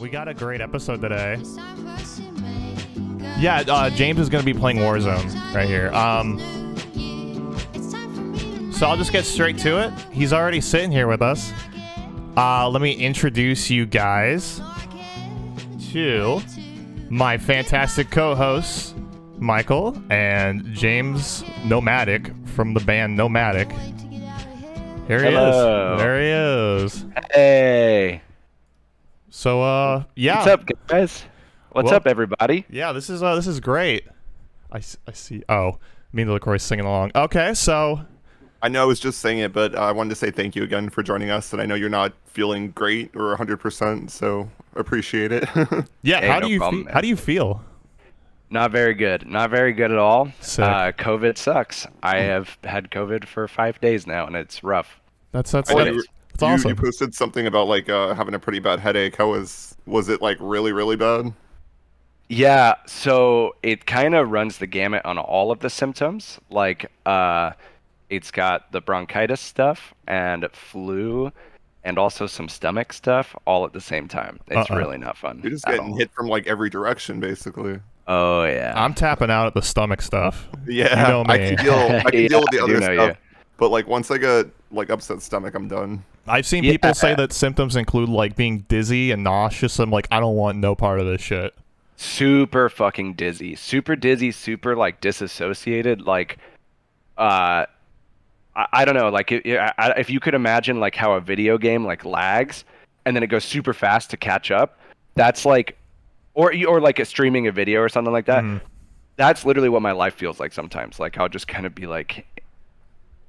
We got a great episode today. Yeah, James is going to be playing Warzone right here. So I'll just get straight to it. He's already sitting here with us. Let me introduce you guys to my fantastic co-hosts, Michael and James NOMVDIC from the band NOMVDIC. Here he is. There he is. Hey. So, yeah. What's up, guys? What's up, everybody? Yeah, this is great. I see. Oh, me and LaCroix singing along. Okay, so I know I was just saying it, but I wanted to say thank you again for joining us. And I know you're not feeling great or 100%, so appreciate it. Yeah, hey, how do you feel? Not very good. Not very good at all. Sick. COVID sucks. I have had COVID for 5 days now, and it's rough. That's awesome. You posted something about like having a pretty bad headache. How was it like really bad? Yeah, so it kind of runs the gamut on all of the symptoms. Like, it's got the bronchitis stuff and flu and also some stomach stuff all at the same time. It's really not fun. You're just getting hit from like every direction, basically. Oh, yeah. I'm tapping out at the stomach stuff. Yeah, you know me. I can deal with the other stuff. You. But like once I get like upset stomach, I'm done. I've seen people say that symptoms include like being dizzy and nauseous. I'm like, I don't want no part of this shit. Super fucking dizzy. Super dizzy, super like disassociated. Like, I don't know. Like, if you could imagine like how a video game like lags and then it goes super fast to catch up, that's like, or like a streaming a video or something like that. Mm. That's literally what my life feels like sometimes. Like I'll just kind of be like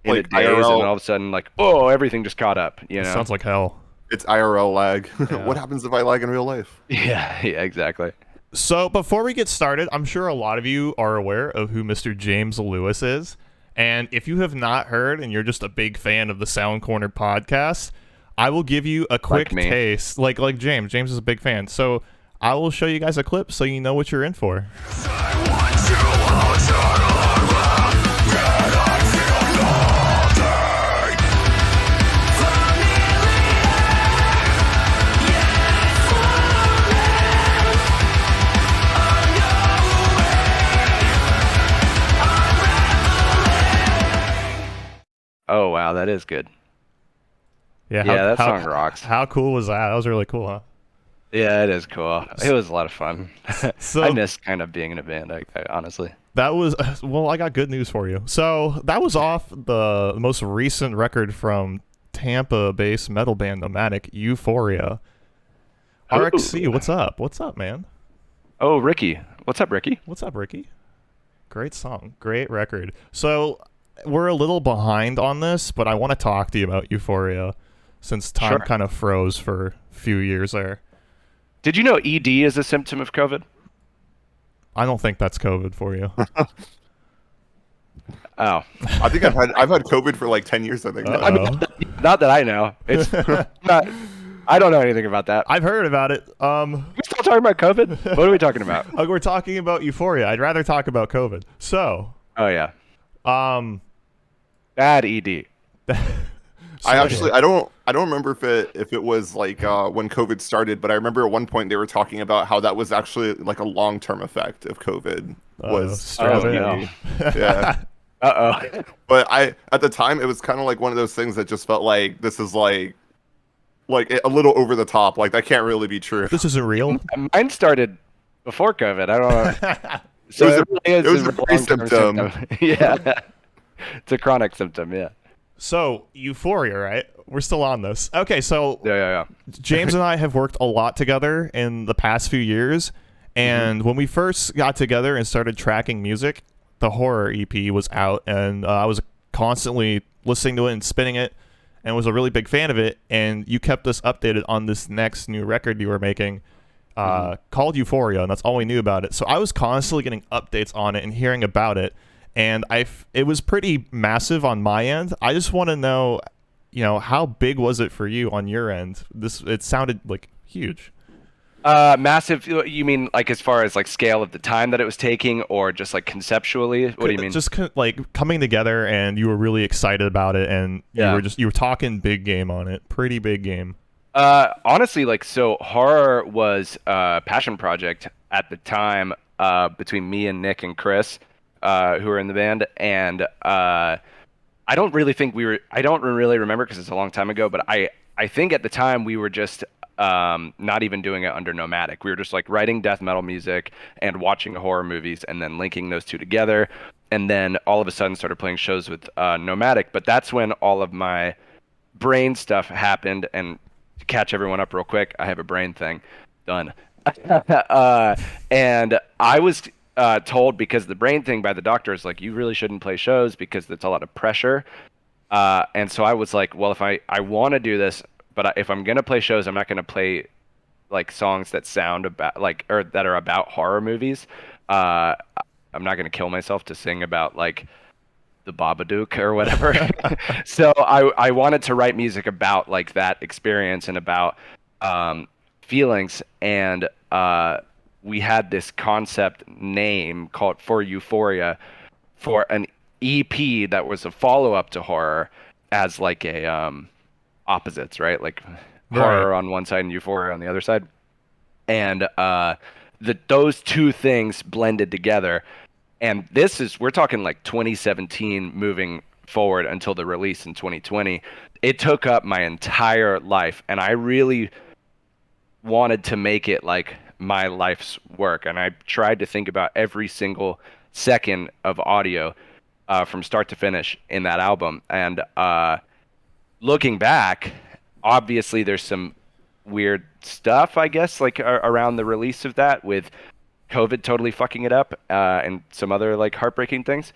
in a daze, and then all of a sudden like, oh, everything just caught up. You know, sounds like hell. It's IRL lag. Yeah. What happens if I lag in real life? Yeah, exactly. So before we get started, I'm sure a lot of you are aware of who Mr. James Lewis is. And if you have not heard and you're just a big fan of the Sound Corner podcast, I will give you a quick taste. Like James. James is a big fan. So I will show you guys a clip so you know what you're in for. Oh, wow, that is good. Yeah, that song rocks. How cool was that? That was really cool, huh? Yeah, it is cool. It was a lot of fun. So, I miss kind of being in a band, I honestly. That was, well, I got good news for you. So that was off the most recent record from Tampa-based metal band NOMVDIC, Euphoria. RXC, what's up? What's up, man? Oh, Ricky. What's up, Ricky? What's up, Ricky? Great song. Great record. So we're a little behind on this, but I want to talk to you about Euphoria since time kind of froze for a few years there. Did you know ED is a symptom of COVID? I don't think that's COVID for you. Oh. I think I've had COVID for like 10 years, I think. I mean, not that I know. It's not. I don't know anything about that. I've heard about it. We still talking about COVID? What are we talking about? We're talking about Euphoria. I'd rather talk about COVID. So. Oh yeah. Bad ED. I don't remember if it was like when COVID started, but I remember at one point they were talking about how that was actually like a long-term effect of COVID was. No. Yeah. But at the time it was kind of like one of those things that just felt like this is like a little over the top. Like that can't really be true. This isn't real. Mine started before COVID. I don't know. So it was a pre-symptom. Yeah. It's a chronic symptom, yeah. So, Euphoria, right? We're still on this. Okay, so yeah. James and I have worked a lot together in the past few years, and when we first got together and started tracking music, the Horror EP was out, and I was constantly listening to it and spinning it, and was a really big fan of it, and you kept us updated on this next new record you were making called Euphoria, and that's all we knew about it. So I was constantly getting updates on it and hearing about it. And it was pretty massive on my end. I just want to know, how big was it for you on your end? It sounded like huge. Massive. You mean like as far as like scale of the time that it was taking, or just like conceptually? What do you mean? Just like coming together, and you were really excited about it, and you were talking big game on it, pretty big game. Honestly, like, so horror was a passion project at the time, between me and Nick and Chris, who were in the band, and I don't really think we were. I don't really remember because it's a long time ago, but I think at the time we were just not even doing it under Nomadic. We were just like writing death metal music and watching horror movies, and then linking those two together, and then all of a sudden started playing shows with Nomadic. But that's when all of my brain stuff happened. And to catch everyone up real quick, I have a brain thing. Done. And I was told, because the brain thing by the doctor is like, you really shouldn't play shows because it's a lot of pressure. And so I was like, well, if I want to do this, but if I'm going to play shows, I'm not going to play like songs that sound about like, or that are about horror movies. I'm not going to kill myself to sing about like the Babadook or whatever. So I wanted to write music about like that experience and about feelings. And we had this concept name called For Euphoria for an EP that was a follow-up to horror, as like a opposites, right? Like horror on one side and euphoria on the other side. And those two things blended together. And we're talking like 2017 moving forward until the release in 2020. It took up my entire life, and I really wanted to make it like my life's work. And I tried to think about every single second of audio from start to finish in that album. And looking back, obviously there's some weird stuff, I guess, like around the release of that, with COVID totally fucking it up, and some other like heartbreaking things,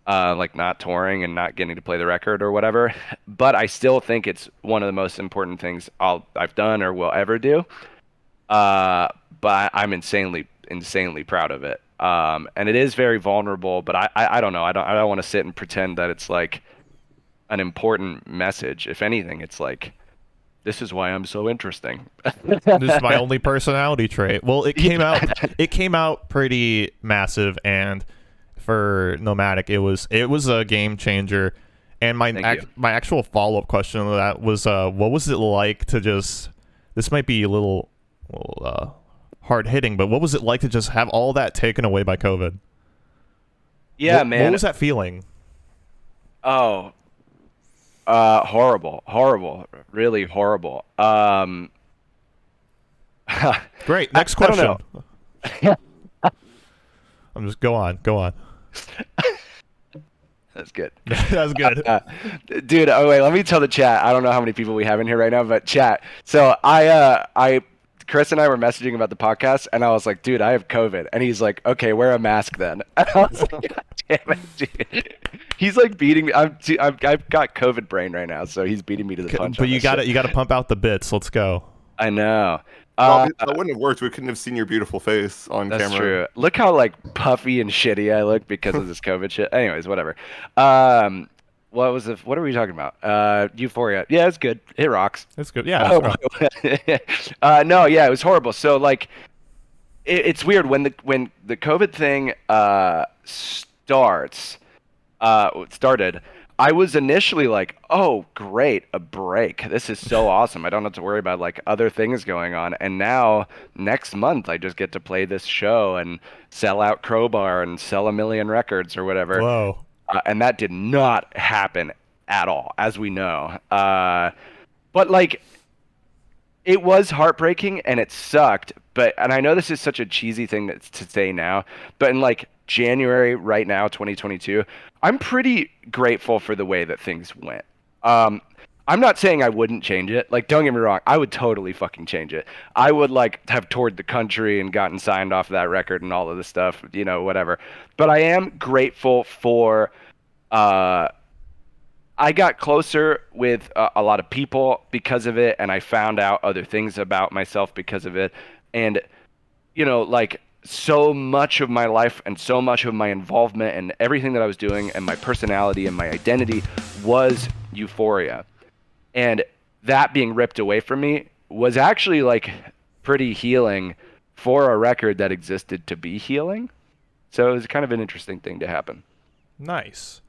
like not touring and not getting to play the record or whatever. But I still think it's one of the most important things I've done or will ever do. But I'm insanely proud of it. And it is very vulnerable, but I don't know. I don't want to sit and pretend that it's like an important message. If anything, it's like, this is why I'm so interesting. This is my only personality trait. Well, it came out pretty massive, and for Nomadic, it was a game changer. And my actual follow-up question to that was, what was it like to just, this might be a little hard hitting, but what was it like to just have all that taken away by COVID? Yeah, man. What was that feeling? Oh, horrible, really horrible. Great. Next question. I don't know. I'm just go on. That's good. That's good. Dude, oh wait, let me tell the chat. I don't know how many people we have in here right now, but chat. So Chris and I were messaging about the podcast, and I was like, dude, I have COVID. And he's like, okay, wear a mask then. And I was like, God damn it, dude. He's like beating me. I've got COVID brain right now, so he's beating me to the punch. But you got to pump out the bits. Let's go. I know. Well, that wouldn't have worked. We couldn't have seen your beautiful face on camera. That's true. Look how like puffy and shitty I look because of this COVID shit. Anyways, whatever. What are we talking about? Euphoria. Yeah, it's good. It rocks. It's good. Yeah. No, yeah, it was horrible. So like, it's weird when the COVID thing started. I was initially like, oh, great, a break. This is so awesome. I don't have to worry about like other things going on. And now next month, I just get to play this show and sell out Crowbar and sell 1 million records or whatever. Whoa. And that did not happen at all, as we know. But like, it was heartbreaking and it sucked. And I know this is such a cheesy thing to say now, but in like January right now, 2022, I'm pretty grateful for the way that things went. I'm not saying I wouldn't change it. Like, don't get me wrong, I would totally fucking change it. I would like have toured the country and gotten signed off of that record and all of this stuff, you know, whatever. But I am grateful for I got closer with a lot of people because of it, and I found out other things about myself because of it. And, you know, like, so much of my life and so much of my involvement and everything that I was doing and my personality and my identity was Euphoria. And that being ripped away from me was actually like pretty healing for a record that existed to be healing. So it was kind of an interesting thing to happen. Nice.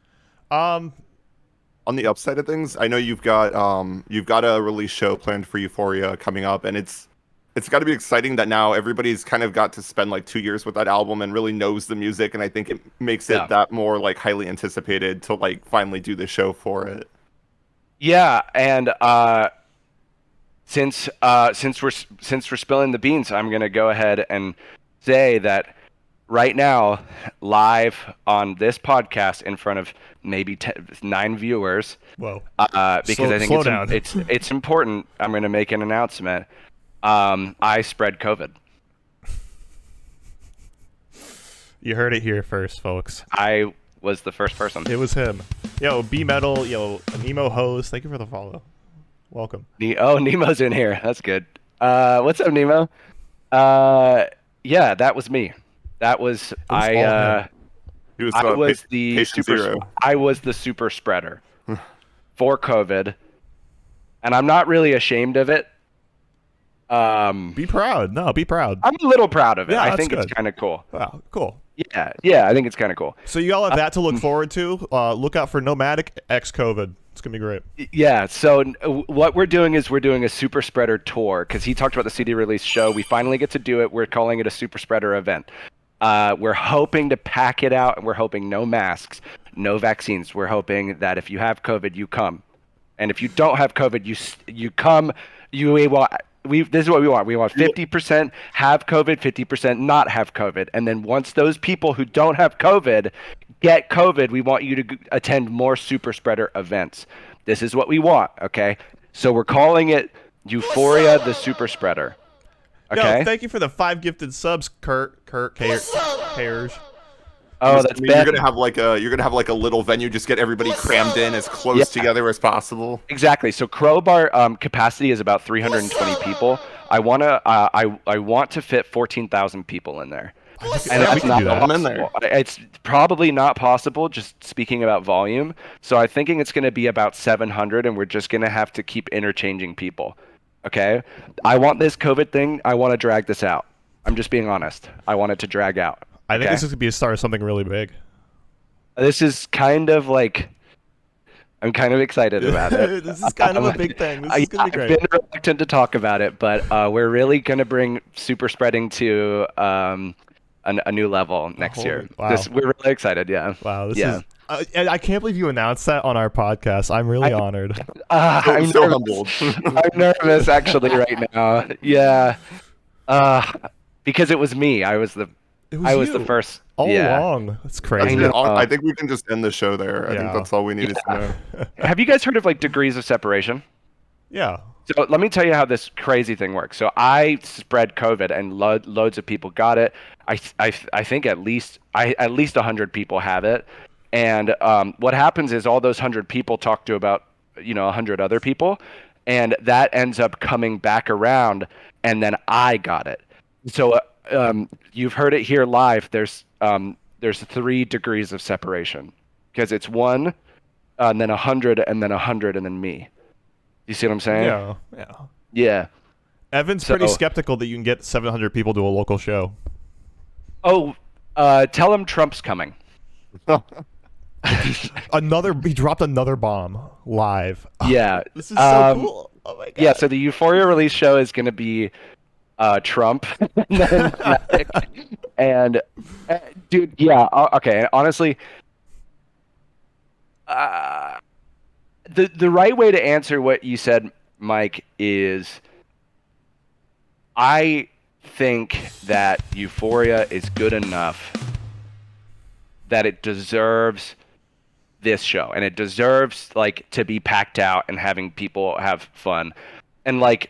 On the upside of things, I know you've got a release show planned for Euphoria coming up, and it's got to be exciting that now everybody's kind of got to spend like 2 years with that album and really knows the music, and I think it makes it that more like highly anticipated to like finally do the show for it. Yeah, and since we're spilling the beans, I'm gonna go ahead and say that right now, live on this podcast in front of maybe 9 viewers. Whoa! Because I think it's important. I'm gonna make an announcement. I spread COVID. You heard it here first, folks. I was the first person. It was him. Yo, B Metal, yo, Nemo host. Thank you for the follow. Welcome. Nemo's in here. That's good. What's up, Nemo? Yeah, that was me. That was I was the super spreader for COVID, and I'm not really ashamed of it. Be proud. No, be proud. I'm a little proud of it. Yeah, I think it's kind of cool. Wow, cool. Yeah, I think it's kind of cool. So you all have that to look forward to. Look out for NOMVDIC X COVID. It's gonna be great. Yeah. So what we're doing is we're doing a super spreader tour because he talked about the CD release show. We finally get to do it. We're calling it a super spreader event. We're hoping to pack it out, and we're hoping no masks, no vaccines. We're hoping that if you have COVID, you come, and if you don't have COVID, you come. This is what we want. We want 50% have COVID, 50% not have COVID. And then once those people who don't have COVID get COVID, we want you to attend more super spreader events. This is what we want, okay? So we're calling it Euphoria the Super Spreader. Okay? Yo, thank you for the 5 gifted subs, Kurt Cares. Oh, that's you're gonna have like a little venue, just get everybody crammed in as close together as possible. Exactly. So Crowbar capacity is about 320 people. I want to fit 14,000 people in there. And that's not possible. It's probably not possible, just speaking about volume. So I'm thinking it's going to be about 700, and we're just going to have to keep interchanging people. Okay? I want this COVID thing. I want to drag this out. I'm just being honest. I want it to drag out. I think this is going to be a start of something really big. This is kind of like... I'm kind of excited about it. This is kind of a big thing. This is going to be great. I've been reluctant to talk about it, but we're really going to bring super spreading to a new level next year. Wow. We're really excited, yeah. Wow, this is... I can't believe you announced that on our podcast. I'm really honored. I'm so humbled. I'm nervous, actually, right now. Yeah. Because it was me. I was the first. All along. That's crazy. I think we can just end the show there. I think that's all we needed to know. Have you guys heard of like degrees of separation? Yeah. So let me tell you how this crazy thing works. So I spread COVID, and loads of people got it. I think at least 100 people have it. And what happens is all those 100 people talk to about 100 other people, and that ends up coming back around, and then I got it. So you've heard it here live. There's 3 degrees of separation, because it's 1, and then 100, and then 100, and then me. You see what I'm saying? Yeah. Evan's pretty skeptical that you can get 700 people to a local show. Oh, tell him Trump's coming. He dropped another bomb live. Yeah. This is so cool. Oh my god. Yeah, so the Euphoria release show is going to be Trump. And dude, yeah, okay, honestly, the right way to answer what you said, Mike, is I think that Euphoria is good enough that it deserves this show, and it deserves like to be packed out and having people have fun. And like,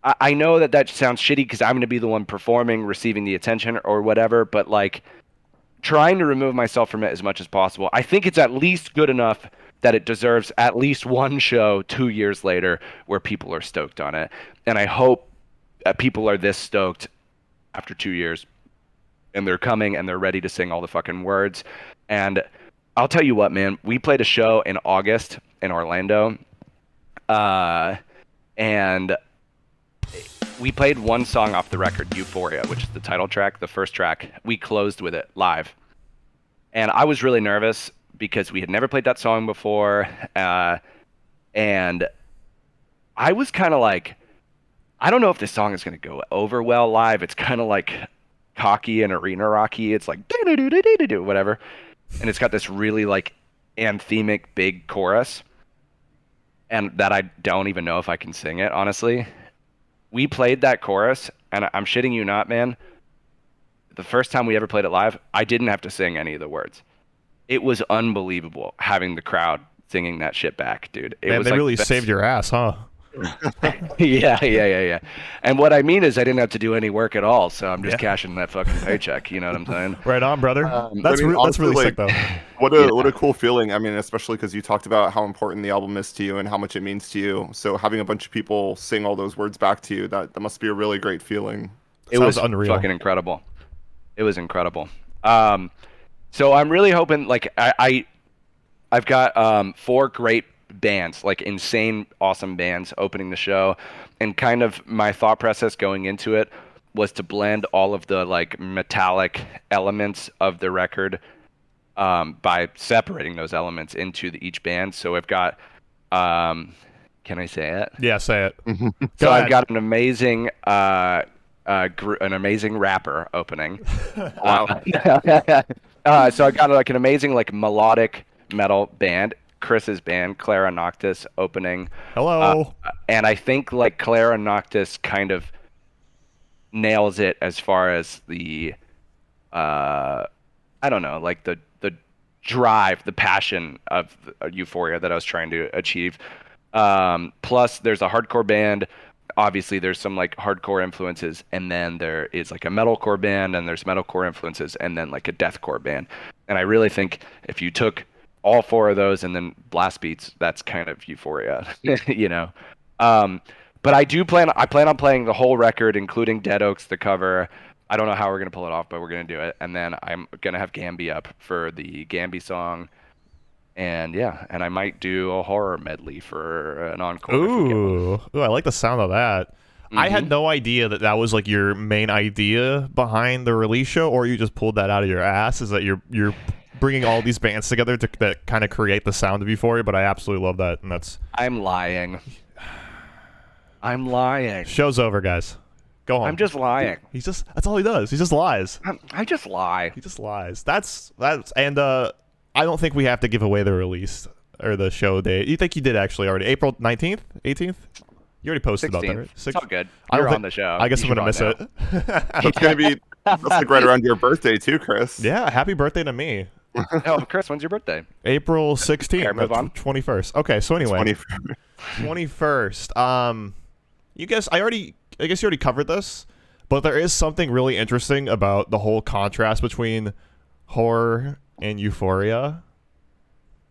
I know that sounds shitty because I'm going to be the one performing, receiving the attention or whatever, but like trying to remove myself from it as much as possible. I think it's at least good enough that it deserves at least one show 2 years later where people are stoked on it. And I hope people are this stoked after 2 years, and they're coming and they're ready to sing all the fucking words. And I'll tell you what, man, we played a show in August in Orlando, and we played one song off the record, Euphoria, which is the title track, the first track. We closed with it live. And I was really nervous because we had never played that song before, and I was kind of like, I don't know if this song is going to go over well live. It's kind of like cocky and arena rocky. It's like do whatever, and it's got this really like anthemic big chorus, and that I don't even know if I can sing it, honestly. We played that chorus, and I'm shitting you not, man. The first time we ever played it live, I didn't have to sing any of the words. It was unbelievable having the crowd singing that shit back, dude. It Man, was they like really the best- saved your ass, huh? Yeah. And what I mean is I didn't have to do any work at all, so I'm just cashing that fucking paycheck. You know what I'm saying? Right on, brother. That's I mean, that's really honestly, sick, though. What a cool feeling. I mean, especially because you talked about how important the album is to you and how much it means to you. So having a bunch of people sing all those words back to you, that must be a really great feeling. It Sounds was unreal. fucking incredible. It was incredible. So I'm really hoping, like, I've got 4 great bands, like insane, awesome bands opening the show, and kind of my thought process going into it was to blend all of the like metallic elements of the record by separating those elements into each band. So I've got, can I say it? Yeah, say it. So Go I've ahead. got an amazing an amazing rapper opening. Wow. So I got like an amazing like melodic metal band, Chris's band, Clara Noctis, opening. Hello. And I think like Clara Noctis kind of nails it as far as the I don't know, like the drive, the passion of Euphoria that I was trying to achieve. Plus there's a hardcore band. Obviously there's some like hardcore influences, and then there is like a metalcore band, and there's metalcore influences, and then like a deathcore band. And I really think if you took all 4 of those and then blast beats, that's kind of Euphoria, you know. But I plan on playing the whole record, including Dead Oaks, the cover. I don't know how we're gonna pull it off, but we're gonna do it. And then I'm gonna have Gamby up for the Gamby song. And yeah, and I might do a horror medley for an encore. if we get one. Ooh, I like the sound of that. I had no idea that that was like your main idea behind the release show, or you just pulled that out of your ass. Is that you're bringing all these bands together to that kind of create the sound of Euphoria? But I absolutely love that, and that's I'm lying. I'm lying. show's over, guys. Go home. I'm just lying. That's all he does. He just lies. I just lie. He just lies. That's and I don't think we have to give away the release or the show date. You think you did actually already? April 19th, 18th. You already posted about that, 16th. right? It's all good. I don't You're think- on the show. I guess You I'm gonna miss should it. That's gonna be that's like right around your birthday too, Chris. Yeah, happy birthday to me. Oh, Chris, when's your birthday? April 16th, Okay, move on. 21st. Okay, so anyway, 21st. You guys, I guess you already covered this, but there is something really interesting about the whole contrast between horror and Euphoria.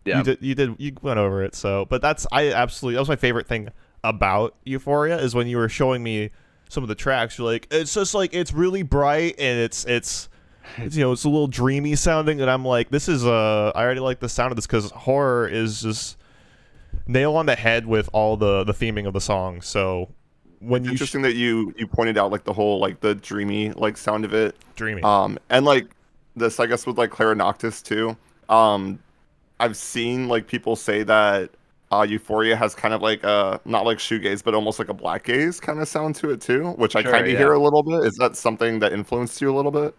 Yeah. You went over it. So, but that was my favorite thing about Euphoria is when you were showing me some of the tracks. You're like, it's just like it's really bright and it's you know, it's a little dreamy sounding, and I'm like, this is I already like the sound of this because horror is just nail on the head with all the theming of the song. So when you Interesting that you pointed out like the whole like the dreamy like sound of it. dreamy, And like this, I guess with like Clara Noctis too. I've seen like people say that Euphoria has kind of like not like shoegaze, but almost like a black gaze kind of sound to it too, which I Sure, kind of yeah. hear a little bit. Is that something that influenced you a little bit?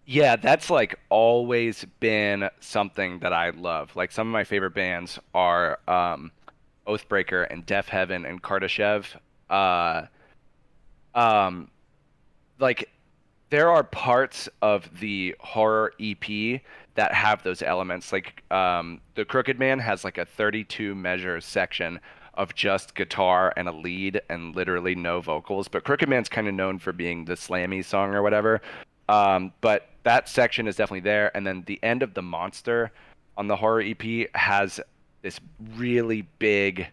Yeah, that's like always been something that I love. Like some of my favorite bands are Oathbreaker and Deaf Heaven and Kardashev. Like there are parts of the horror EP that have those elements. Like the Crooked Man has like a 32 measure section of just guitar and a lead and literally no vocals. But Crooked Man's kind of known for being the slammy song or whatever. But that section is definitely there. And then the end of the Monster on the horror EP has this really big,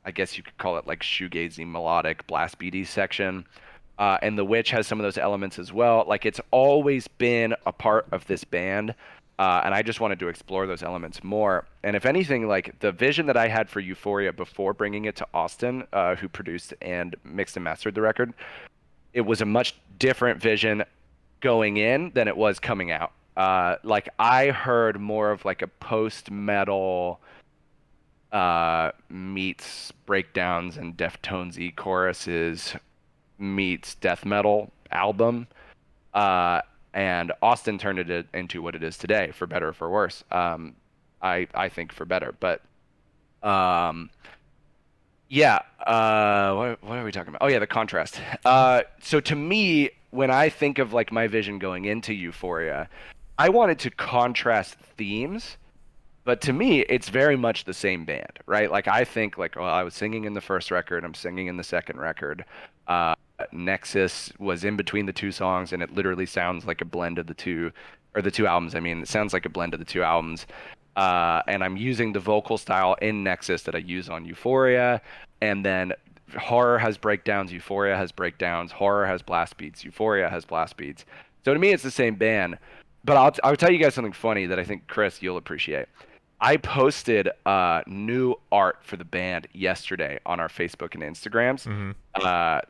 I guess you could call it like shoegazy melodic blast beaty section. And The Witch has some of those elements as well. Like it's always been a part of this band. And I just wanted to explore those elements more. And if anything, like the vision that I had for Euphoria before bringing it to Austin, who produced and mixed and mastered the record, it was a much different vision going in than it was coming out. Like I heard more of like a post-metal meets breakdowns and Deftones-y choruses meets death metal album. Uh, and Austin turned it into what it is today, for better or for worse. I think for better, but um, yeah. What are we talking about? Oh yeah, the contrast. So to me, when I think of like my vision going into Euphoria, I wanted to contrast themes, but to me, it's very much the same band, right? Like I think like, well, I was singing in the first record, I'm singing in the second record. Uh, Nexus was in between the two songs, and it literally sounds like a blend of the two, or the two albums. I mean, it sounds like a blend of the two albums. And I'm using the vocal style in Nexus that I use on Euphoria, and then Horror has breakdowns, Euphoria has breakdowns, Horror has blast beats, Euphoria has blast beats. So to me, it's the same band. But I'll tell you guys something funny that I think Chris you'll appreciate. I posted new art for the band yesterday on our Facebook and Instagrams,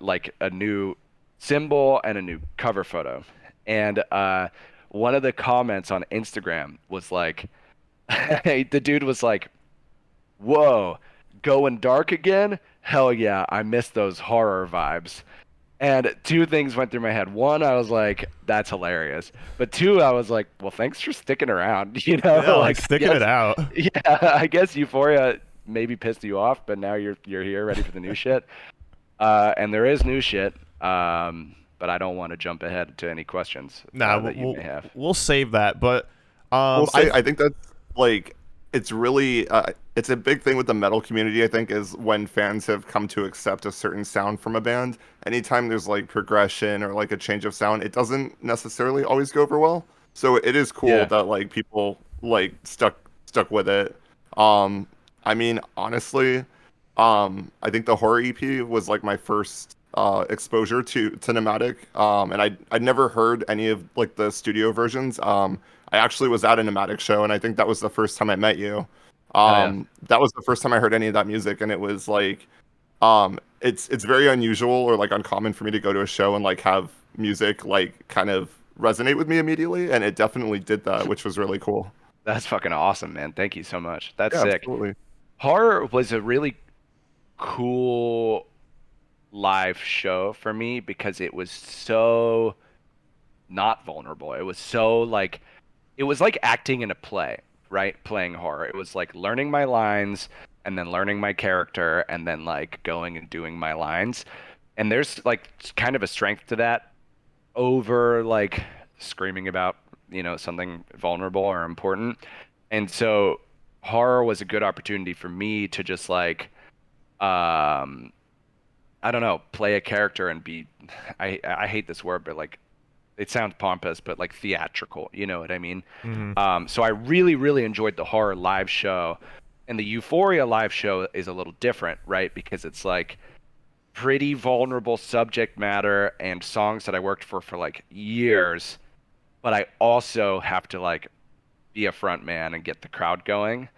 like a new symbol and a new cover photo. And one of the comments on Instagram was like, the dude was like, "Whoa, going dark again? Hell yeah, I miss those horror vibes." And two things went through my head. One, I was like, that's hilarious. But two, I was like, well, thanks for sticking around. You know, Yeah, like like sticking it out. yeah, I guess Euphoria maybe pissed you off, but now you're here ready for the new shit. And there is new shit. But I don't want to jump ahead to any questions Nah, that you may have. we'll save that. But We'll say I think that's like it's really it's a big thing with the metal community. I think is when fans have come to accept a certain sound from a band. Anytime there's like progression or like a change of sound, it doesn't necessarily always go over well. So it is cool Yeah. that like people like stuck with it. I mean honestly, I think the horror EP was like my first exposure to Nomadic. And I'd never heard any of like the studio versions. I actually was at a Nomadic show, and I think that was the first time I met you. Oh yeah. That was the first time I heard any of that music, and it was like, it's very unusual or like uncommon for me to go to a show and like have music like kind of resonate with me immediately, and it definitely did that, which was really cool. That's fucking awesome, man. Thank you so much. That's Yeah, sick. absolutely. Horror was a really cool live show for me because it was so not vulnerable. It was so like it was like acting in a play, right? Playing horror. It was like learning my lines and then learning my character and then like going and doing my lines. And there's like kind of a strength to that over like screaming about, something vulnerable or important. And so horror was a good opportunity for me to just like um I don't know, play a character and be I hate this word, but like it sounds pompous, but like theatrical, you know what I mean? So I really, really enjoyed the horror live show. And the Euphoria live show is a little different, right? Because it's like pretty vulnerable subject matter and songs that I worked for like years, but I also have to like be a front man and get the crowd going.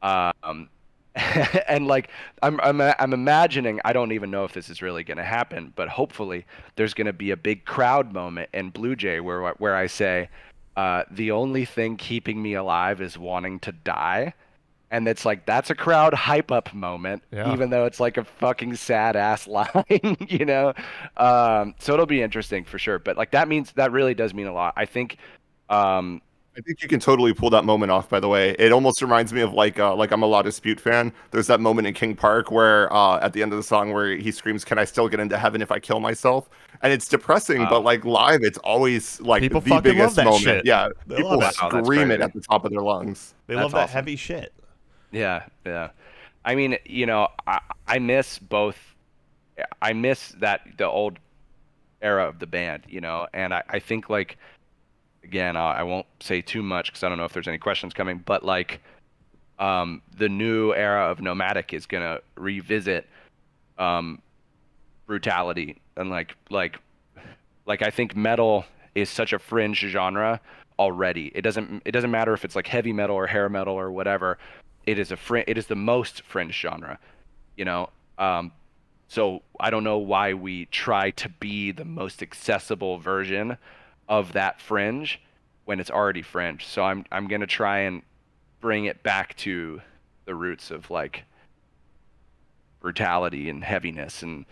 Um, and like I'm imagining, I don't even know if this is really going to happen, but hopefully there's going to be a big crowd moment in Blue Jay where I say, the only thing keeping me alive is wanting to die. And it's like that's a crowd hype up moment, Yeah. even though it's like a fucking sad ass line, you know. So it'll be interesting for sure. But like that really does mean a lot. I think um, I think you can totally pull that moment off, by the way. It almost reminds me of like I'm a Law Dispute fan. There's that moment in King Park where at the end of the song where he screams, "Can I still get into heaven if I kill myself?" And it's depressing, but like live, it's always like People the fucking love biggest that moment. shit. Yeah, They people love it. Wow, that's scream it crazy. at the top of their lungs. They That's love that awesome. heavy shit. Yeah, yeah. I mean, I miss both. I miss the old era of the band, and I think like again, I won't say too much because I don't know if there's any questions coming, but like the new era of Nomadic is gonna revisit um, brutality and like I think metal is such a fringe genre already. It doesn't matter if it's like heavy metal or hair metal or whatever. It is the most fringe genre, you know. Um, so I don't know why we try to be the most accessible version of that fringe when it's already fringe. So I'm gonna try and bring it back to the roots of like brutality and heaviness and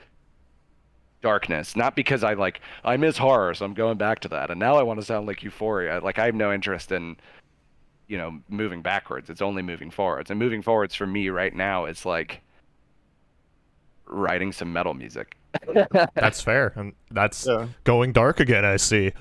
darkness. Not because I miss horror, so I'm going back to that. And now I want to sound like Euphoria. Like I have no interest in, you know, moving backwards. It's only moving forwards. And moving forwards for me right now is like writing some metal music. That's fair, and that's Yeah. going dark again. I see.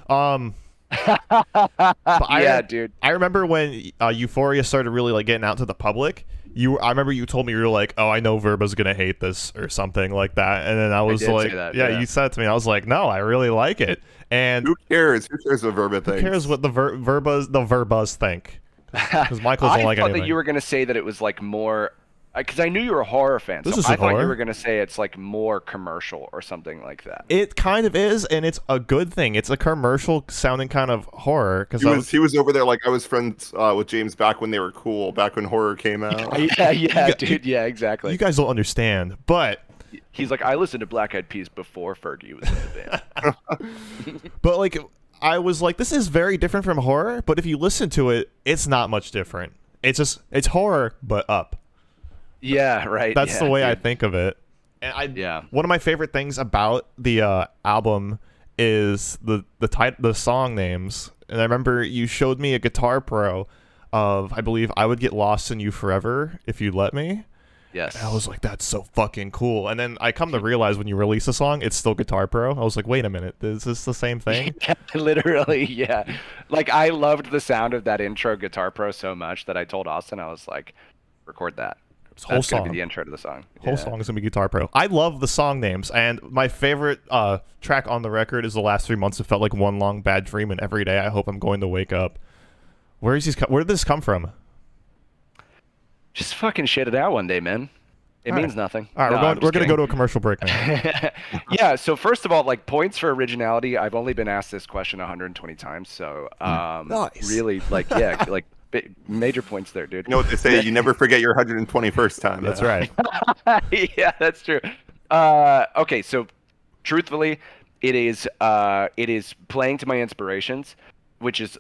Yeah, dude. I remember when Euphoria started really like getting out to the public. I remember you told me you were like, "Oh, I know Verba's gonna hate this" or something like that, and then I was did like, say that, yeah, yeah. you said it to me. I was like, "No, I really like it." And Who cares? Who cares what Verba thinks? who cares what the Verbas think? Because Michael doesn't I like thought anything. that you were gonna say that it was like more, because I knew you were a horror fan. This So isn't I thought you horror. were gonna say it's like more commercial or something like that. It kind of is, and it's a good thing. It's a commercial sounding kind of horror. Because He was over there like I was friends with James back when they were cool, back when horror came out. Yeah, dude. Yeah, exactly. you guys don't understand, but He's like, I listened to Black Eyed Peas before Fergie was in the band. But like I was like, this is very different from horror, but if you listen to it, it's not much different. It's horror but up. Yeah, right. That's yeah, the way I dude. think of it. And Yeah. one of my favorite things about the album is the song names. And I remember you showed me a Guitar Pro of, I believe, I Would Get Lost in You Forever If You'd Let Me. Yes. And I was like, that's so fucking cool. And then I come to realize when you release a song, it's still Guitar Pro. I was like, wait a minute, is this the same thing? Literally, yeah. Like I loved the sound of that intro Guitar Pro so much that I told Austin, I was like, record that. This whole That's gonna song. be the intro to the song. Whole Yeah. song is gonna be Guitar Pro. I love the song names, and my favorite track on the record is The Last 3 Months. It felt like one long bad dream, and every day I hope I'm going to wake up. Where did this come from? Just fucking shit it out one day, man. It All right. means nothing. All right, No, I'm we're just gonna go kidding. to a commercial break now. Yeah, so first of all, like points for originality, I've only been asked this question 120 times, so Nice. really like yeah, like major points there, dude. You know what they say? You never forget your 121st time. That's right. Yeah, that's true. Okay, so truthfully, it is playing to my inspirations, which is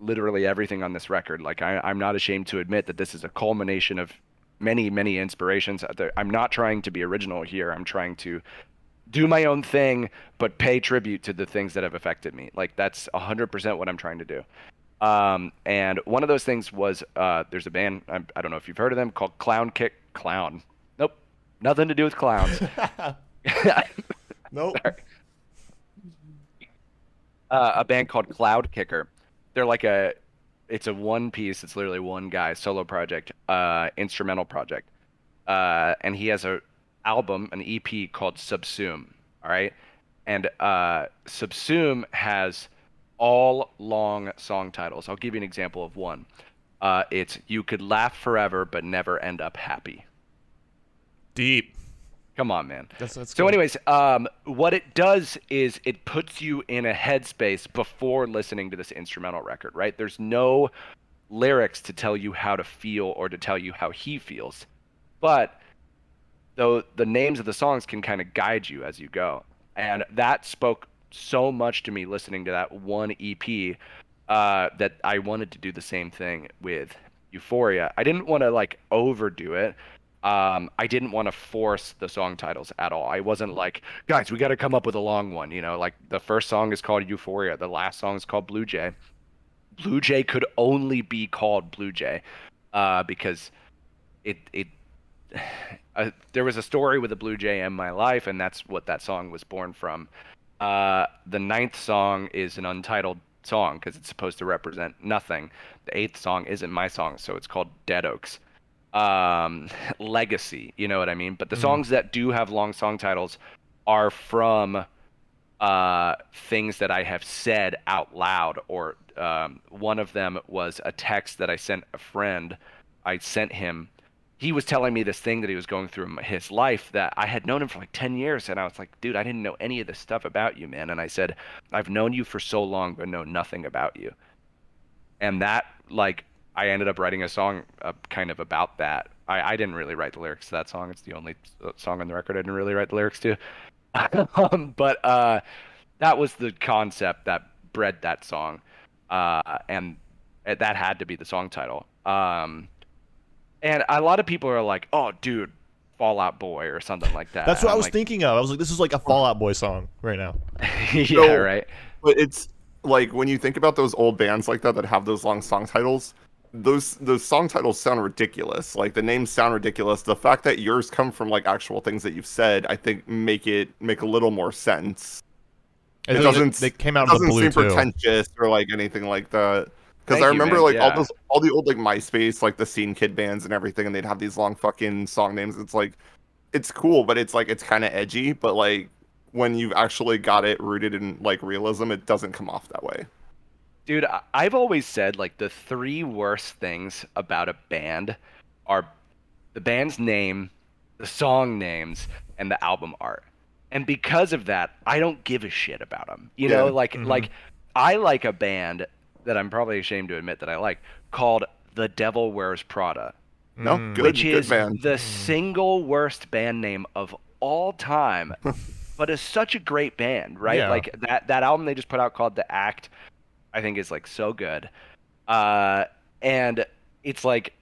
literally everything on this record. Like I'm not ashamed to admit that this is a culmination of many inspirations. I'm not trying to be original here. I'm trying to do my own thing, but pay tribute to the things that have affected me. Like that's 100% what I'm trying to do. And one of those things was there's a band, I don't know if you've heard of them, called Clown. Nope, nothing to do with clowns. Nope. A band called Cloud Kicker. They're like it's a one piece. It's literally one guy solo project, instrumental project, and he has a album, an EP called Subsume. All right, and Subsume has all long song titles. I'll give you an example of one. It's You Could Laugh Forever but Never End Up Happy. Deep. Come on, man. That's So cool. anyways, what it does is it puts you in a headspace before listening to this instrumental record, right? There's no lyrics to tell you how to feel or to tell you how he feels. But though the names of the songs can kind of guide you as you go. And that spoke so much to me listening to that one EP that I wanted to do the same thing with Euphoria. I didn't want to like overdo it. I didn't want to force the song titles at all. I wasn't like, guys, we got to come up with a long one. You know, like the first song is called Euphoria. The last song is called Blue Jay. Blue Jay could only be called Blue Jay because there was a story with a Blue Jay in my life, and that's what that song was born from. The ninth song is an untitled song because it's supposed to represent nothing. The eighth song isn't my song, so it's called Dead Oaks. Legacy, you know what I mean? But the songs that do have long song titles are from things that I have said out loud, or one of them was a text that I sent a friend. I sent him. He was telling me this thing that he was going through in his life that I had known him for like 10 years. And I was like, dude, I didn't know any of this stuff about you, man. And I said, I've known you for so long, but know nothing about you. And that, like, I ended up writing a song kind of about that. I didn't really write the lyrics to that song. It's the only song on the record I didn't really write the lyrics to. But that was the concept that bred that song. and that had to be the song title. And a lot of people are like, "Oh, dude, Fall Out Boy" or something like that. That's And what I I'm was like, thinking of. I was like, this is like a Fall Out Boy song right now. yeah, So, right. but it's like when you think about those old bands like that have those long song titles, those song titles sound ridiculous. Like the names sound ridiculous. The fact that yours come from like actual things that you've said, I think make a little more sense. I It think doesn't they came it out of the doesn't blue seem too. pretentious or like anything like that. Because Thank I you, remember man. like Yeah. all the old like MySpace, like the Scene Kid bands and everything, and they'd have these long fucking song names. It's like it's cool, but it's like it's kind of edgy. But like when you've actually got it rooted in like realism, it doesn't come off that way. Dude, I've always said like the three worst things about a band are the band's name, the song names, and the album art. And because of that, I don't give a shit about them. You know, Yeah. like I like a band that I'm probably ashamed to admit that I like called The Devil Wears Prada, No, which good is band. the single worst band name of all time, but is such a great band, right? Yeah. Like that album they just put out called The Act, I think is like so good. And it's like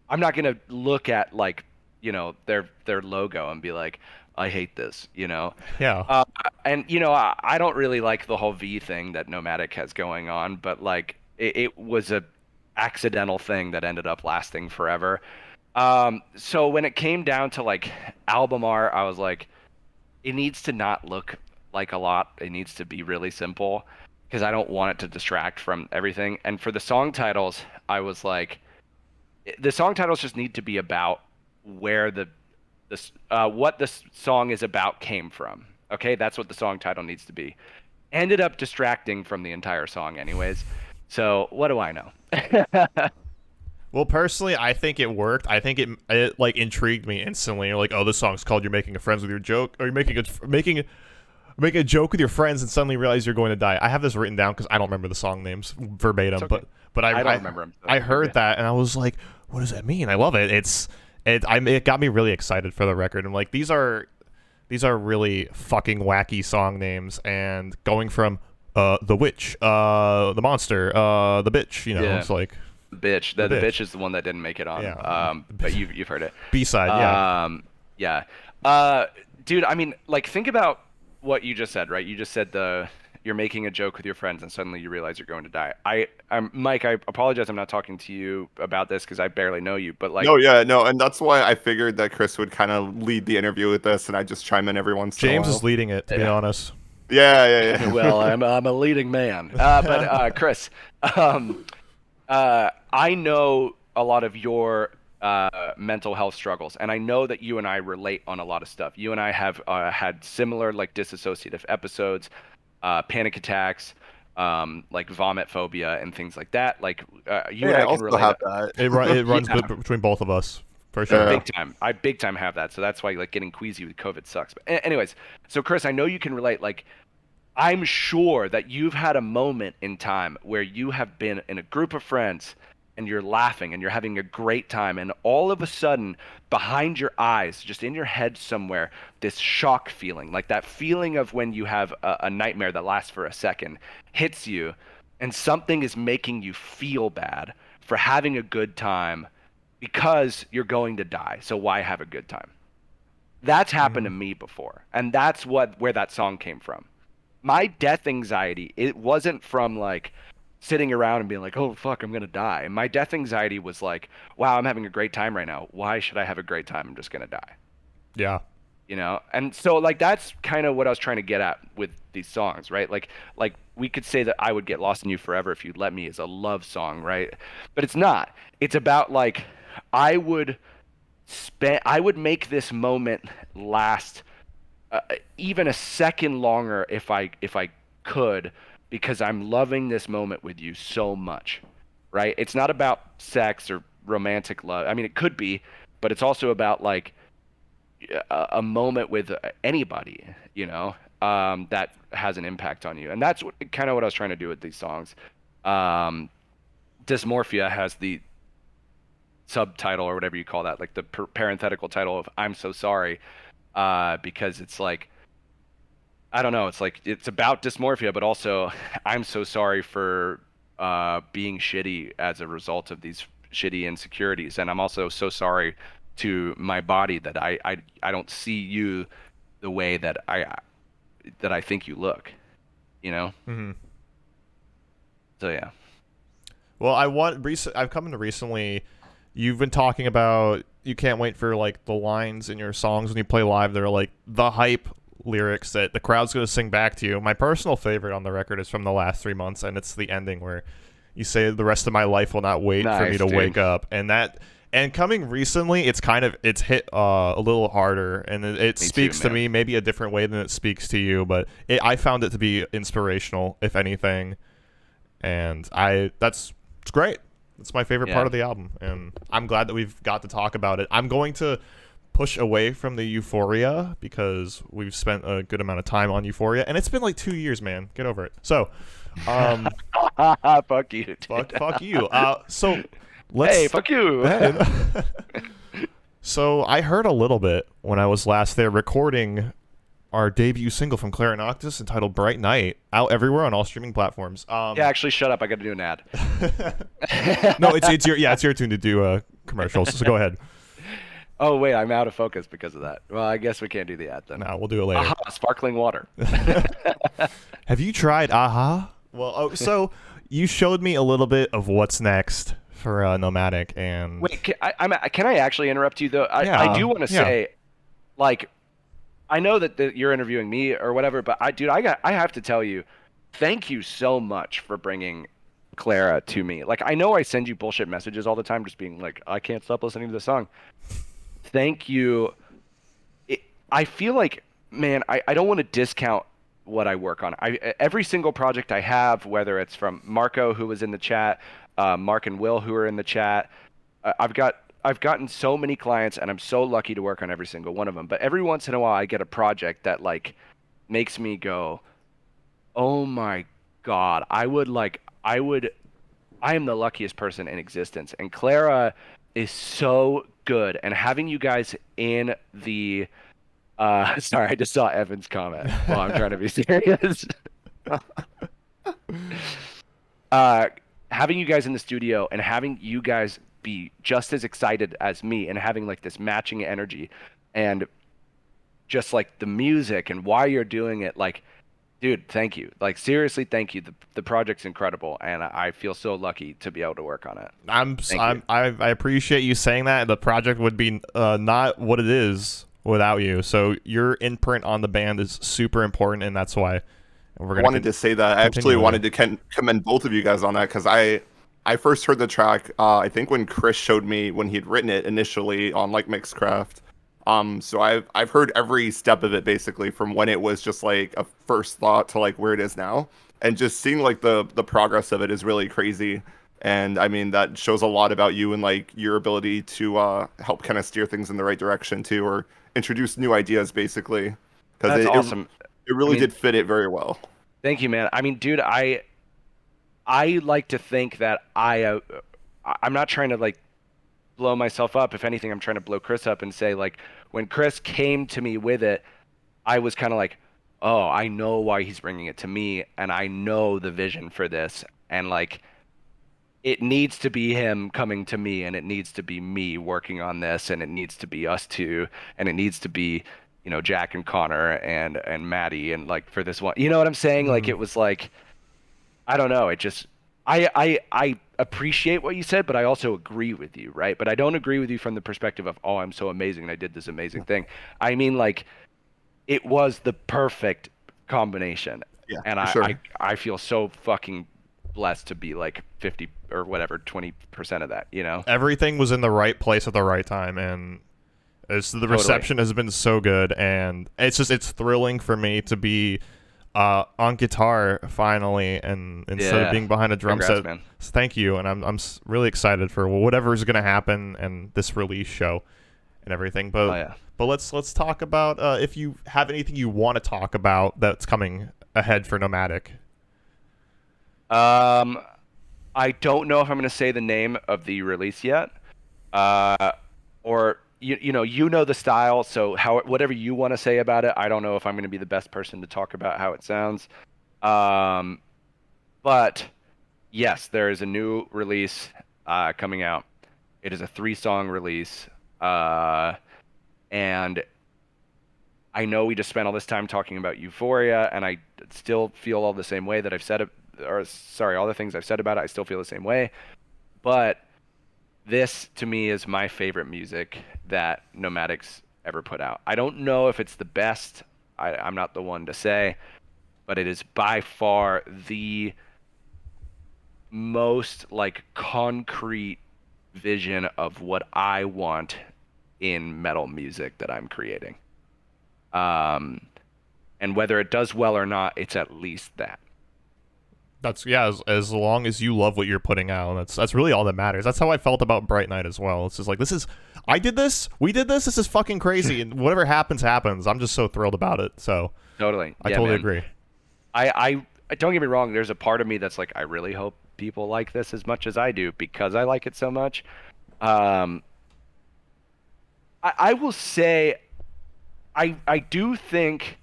I'm not gonna look at like their logo and be like, I hate this, you know. Yeah. And I don't really like the whole V thing that NOMVDIC has going on, but like it was a accidental thing that ended up lasting forever. So when it came down to like album art, I was like, it needs to not look like a lot. It needs to be really simple because I don't want it to distract from everything. And for the song titles, I was like, the song titles just need to be about where what the song is about came from. Okay, that's what the song title needs to be. Ended up distracting from the entire song, anyways. So what do I know? Well, personally, I think it worked. I think it like intrigued me instantly. You're like, oh, this song's called "You're Making a Friends with Your Joke," or you're making a joke with your friends, and suddenly realize you're going to die. I have this written down because I don't remember the song names verbatim, Okay. but I don't remember 'em, so I you're heard good. that, and I was like, what does that mean? I love it. It got me really excited for the record. I'm like, these are really fucking wacky song names, and going from the witch, the monster, the bitch. Yeah. It's like Bitch. The bitch is the one that didn't make it on. Yeah. But you've heard it. B-side. Yeah. Yeah. Dude, I mean, like, think about what you just said, right? You just said you're making a joke with your friends and suddenly you realize you're going to die. I'm Mike, I apologize I'm not talking to you about this because I barely know you, but like No, yeah, no, and that's why I figured that Chris would kind of lead the interview with this, and I just chime in every once in a James while. is leading it, to be honest. Yeah. well, I'm a leading man. But Chris, I know a lot of your mental health struggles, and I know that you and I relate on a lot of stuff. You and I have had similar like dissociative episodes, panic attacks, like vomit phobia and things like that. Like you and I I can also relate. have that. It runs Yeah. between both of us, for sure. Yeah. Big time. I big time have that. So that's why like getting queasy with COVID sucks. But anyways, so Chris, I know you can relate. Like I'm sure that you've had a moment in time where you have been in a group of friends and you're laughing and you're having a great time, and all of a sudden behind your eyes, just in your head somewhere, this shock feeling, like that feeling of when you have a nightmare that lasts for a second, hits you, and something is making you feel bad for having a good time because you're going to die. So why have a good time? That's happened to me before, and that's where that song came from. My death anxiety, it wasn't from like sitting around and being like, oh fuck, I'm gonna die. My death anxiety was like, wow, I'm having a great time right now. Why should I have a great time? I'm just gonna die. Yeah. And so like that's kind of what I was trying to get at with these songs, right? Like we could say that I Would Get Lost in You Forever If You'd Let Me is a love song, right? But it's not. It's about like I would make this moment last even a second longer if I could, because I'm loving this moment with you so much, right? It's not about sex or romantic love. I mean, it could be, but it's also about like a moment with anybody, that has an impact on you. And that's kind of what I was trying to do with these songs. Dysmorphia has the subtitle or whatever you call that, like the parenthetical title of "I'm So Sorry," because it's like I don't know. It's like it's about dysmorphia, but also I'm so sorry for being shitty as a result of these shitty insecurities, and I'm also so sorry to my body that I don't see you the way that I think you look, you know? Hmm. So yeah. Well, I've come to recently. You've been talking about you can't wait for like the lines in your songs when you play live. They're like the hype lyrics that the crowd's gonna sing back to you. My personal favorite on the record is from the last 3 months, and it's the ending where you say the rest of my life will not wait for me Nice, to dude. wake up. And coming recently, it's hit a little harder, and it Me speaks too, to man. me maybe a different way than it speaks to you. But I found it to be inspirational, if anything, and it's great. It's my favorite part Yeah. of the album, and I'm glad that we've got to talk about it. I'm going to push away from the Euphoria because we've spent a good amount of time on Euphoria, and it's been like 2 years, man. Get over it. So, um, Fuck you, dude. fuck you. So let's. Hey, fuck you. Hey. So I heard a little bit when I was last there recording our debut single from Clara Noctis entitled "Bright Night," out everywhere on all streaming platforms. Yeah, actually, shut up. I got to do an ad. No, it's your tune to do commercials. So go ahead. Oh wait, I'm out of focus because of that. Well, I guess we can't do the ad then. No, we'll do it later. Aha, sparkling water. Have you tried Aha? Well, so you showed me a little bit of what's next for Nomadic, and Wait, can I actually interrupt you though? Yeah, I do want to yeah. say, like, I know that you're interviewing me or whatever, but I have to tell you, thank you so much for bringing Clara to me. Like, I know I send you bullshit messages all the time, just being like, I can't stop listening to the song. Thank you. I feel like, man, I don't want to discount what I work on. Every single project I have, whether it's from Marco, who was in the chat, Mark and Will, who are in the chat, I've gotten so many clients, and I'm so lucky to work on every single one of them. But every once in a while, I get a project that like makes me go, "Oh my God, I am the luckiest person in existence." And Clara is so good. And having you guys in the sorry, I just saw Evan's comment while I'm trying to be serious. Having you guys in the studio and having you guys be just as excited as me and having like this matching energy and just like the music and why you're doing it, like, dude, thank you. Like, seriously, thank you. The project's incredible, and I feel so lucky to be able to work on it. I appreciate you saying that. The project would be not what it is without you. So your imprint on the band is super important, and that's why we're gonna. I wanted to say that. I actually wanted to commend both of you guys on that because I first heard the track I think when Chris showed me when he'd written it initially on like Mixcraft. So I've heard every step of it basically from when it was just like a first thought to like where it is now, and just seeing like the progress of it is really crazy. And I mean that shows a lot about you and like your ability to help kind of steer things in the right direction too, or introduce new ideas basically. Because That's awesome. It really did fit it very well. Thank you, man. I mean, dude, I like to think that I'm not trying to like blow myself up. If anything, I'm trying to blow Chris up and say like when Chris came to me with it, I was kind of like, oh, I know why he's bringing it to me, and I know the vision for this, and like it needs to be him coming to me, and it needs to be me working on this, and it needs to be us two, and it needs to be, you know, Jack and Connor and Maddie, and like for this one, you know what I'm saying? Like it was like, I don't know. It just, I appreciate what you said, but I also agree with you, right? But I don't agree with you from the perspective of, oh, I'm so amazing and I did this amazing thing. I mean, like, it was the perfect combination. Yeah, And for sure. I feel so fucking blessed to be like 50 or whatever, 20% of that, you know? Everything was in the right place at the right time, and the reception has been so good, and it's thrilling for me to be on guitar finally, and instead of being behind a drum Congrats, set. man. Thank you, and I'm really excited for whatever is going to happen and this release show and everything. But let's talk about if you have anything you want to talk about that's coming ahead for Nomadic. I don't know if I'm going to say the name of the release yet, or you know the style, so whatever you want to say about it, I don't know if I'm going to be the best person to talk about how it sounds. Um, but yes, there is a new release coming out. It is a 3-song release, and I know we just spent all this time talking about Euphoria, and I still feel all the same way that I've said it, or sorry, all the things I've said about it, I still feel the same way. But this, to me, is my favorite music that Nomadics ever put out. I don't know if it's the best. I'm not the one to say, but it is by far the most like concrete vision of what I want in metal music that I'm creating. And whether it does well or not, it's at least that. That's yeah. As long as you love what you're putting out, that's really all that matters. That's how I felt about Bright Night as well. It's just like I did this, we did this. This is fucking crazy, and whatever happens, happens. I'm just so thrilled about it. So Totally, I yeah, totally man. agree. I don't get me wrong. There's a part of me that's like, I really hope people like this as much as I do because I like it so much. Um, I will say, I do think,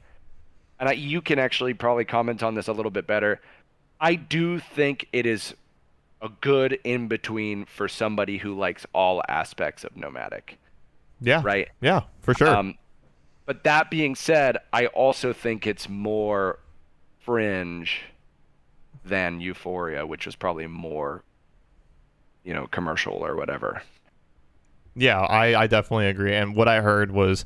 and you can actually probably comment on this a little bit better. I do think it is a good in between for somebody who likes all aspects of Nomadic, Yeah, right? yeah, for sure. But that being said, I also think it's more fringe than Euphoria, which was probably more, commercial or whatever. Yeah, I definitely agree. And what I heard was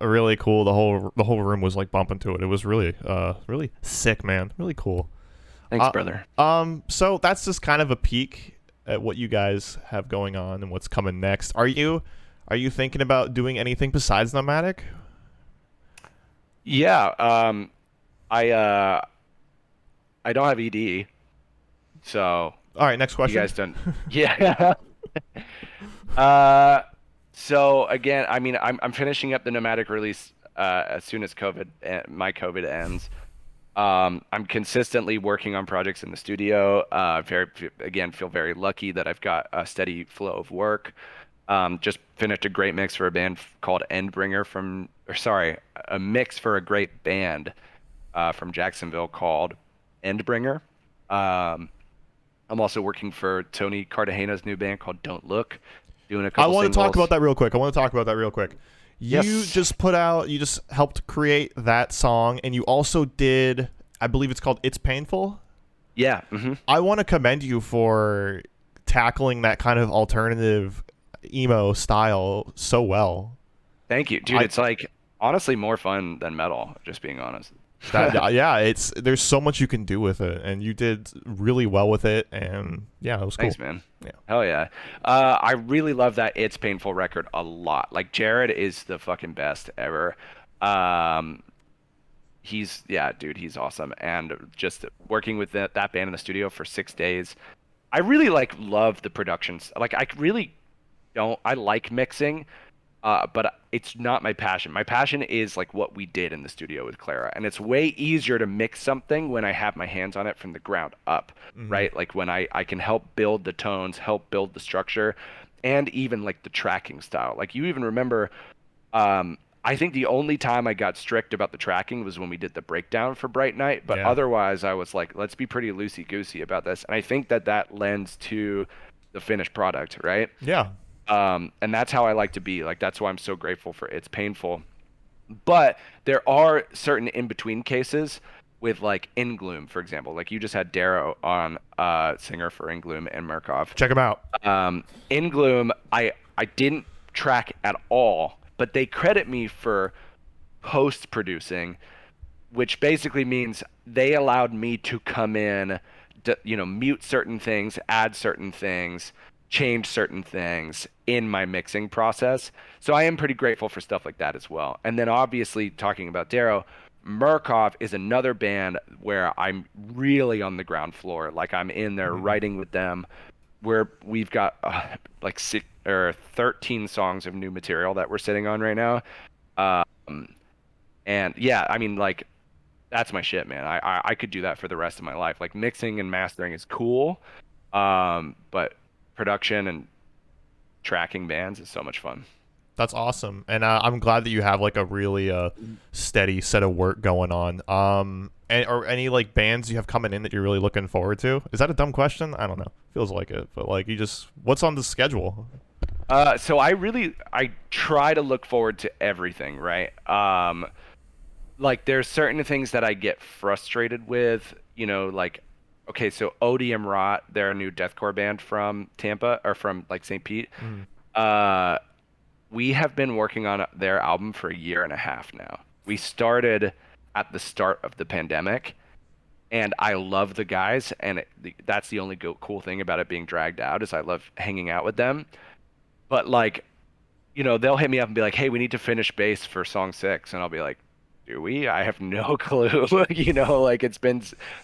really cool. The whole room was like bumping to it. It was really sick, man. Really cool. Thanks, brother. So that's just kind of a peek at what you guys have going on and what's coming next. Are you thinking about doing anything besides Nomadic? Yeah, I don't have ED, so All right, next question. you guys don't. Yeah. So again, I mean, I'm finishing up the Nomadic release as soon as my COVID ends. I'm consistently working on projects in the studio. Feel very lucky that I've got a steady flow of work. Just finished a great mix for a band called Endbringer a mix for a great band from Jacksonville called Endbringer. I'm also working for Tony Cartagena's new band called Don't Look, doing a couple I want to talk singles. about that real quick. You Yes. you just helped create that song, and you also did, I believe it's called It's Painful. Yeah. Mm-hmm. I want to commend you for tackling that kind of alternative emo style so well. Thank you, dude. It's like honestly more fun than metal, just being honest. Yeah, there's so much you can do with it, and you did really well with it, and yeah, it was cool. Thanks, man. Yeah. Hell yeah. I really love that It's Painful record a lot. Like Jared is the fucking best ever. He's awesome. And just working with that band in the studio for 6 days, I really love the productions. Like I like mixing, but it's not my passion. My passion is like what we did in the studio with Clara, and it's way easier to mix something when I have my hands on it from the ground up, right? Like when I can help build the tones, help build the structure, and even like the tracking style. Like you even remember, I think the only time I got strict about the tracking was when we did the breakdown for Bright Night, but Yeah. otherwise I was like, let's be pretty loosey-goosey about this, and I think that lends to the finished product, right? Yeah. And that's how I like to be. Like, that's why I'm so grateful for It's Painful. But there are certain in-between cases with, like, In Gloom, for example. Like, you just had Darrow on, singer for In Gloom and Murkoff. Check them out. In Gloom, I didn't track at all, but they credit me for post-producing, which basically means they allowed me to come in, mute certain things, add certain things, change certain things in my mixing process. So I am pretty grateful for stuff like that as well. And then obviously talking about Darrow, Murkoff is another band where I'm really on the ground floor. Like I'm in there writing with them, where we've got like 6 or 13 songs of new material that we're sitting on right now. And yeah, I mean, like, that's my shit, man. I could do that for the rest of my life. Like mixing and mastering is cool. But production and tracking bands is so much fun. That's awesome, and I'm glad that you have like a really steady set of work going on. Or any like bands you have coming in that you're really looking forward to? Is that a dumb question? I don't know. Feels like it, but like what's on the schedule? So I try to look forward to everything, right? Like there's certain things that I get frustrated with, like, okay, so ODM Rot, they're a new deathcore band from Tampa or from like St. Pete. We have been working on their album for a year and a half now. We started at the start of the pandemic, and I love the guys, and that's the only cool thing about it being dragged out is I love hanging out with them. But like, they'll hit me up and be like, "Hey, we need to finish bass for song 6," and I'll be like, "Do we? I have no clue." Like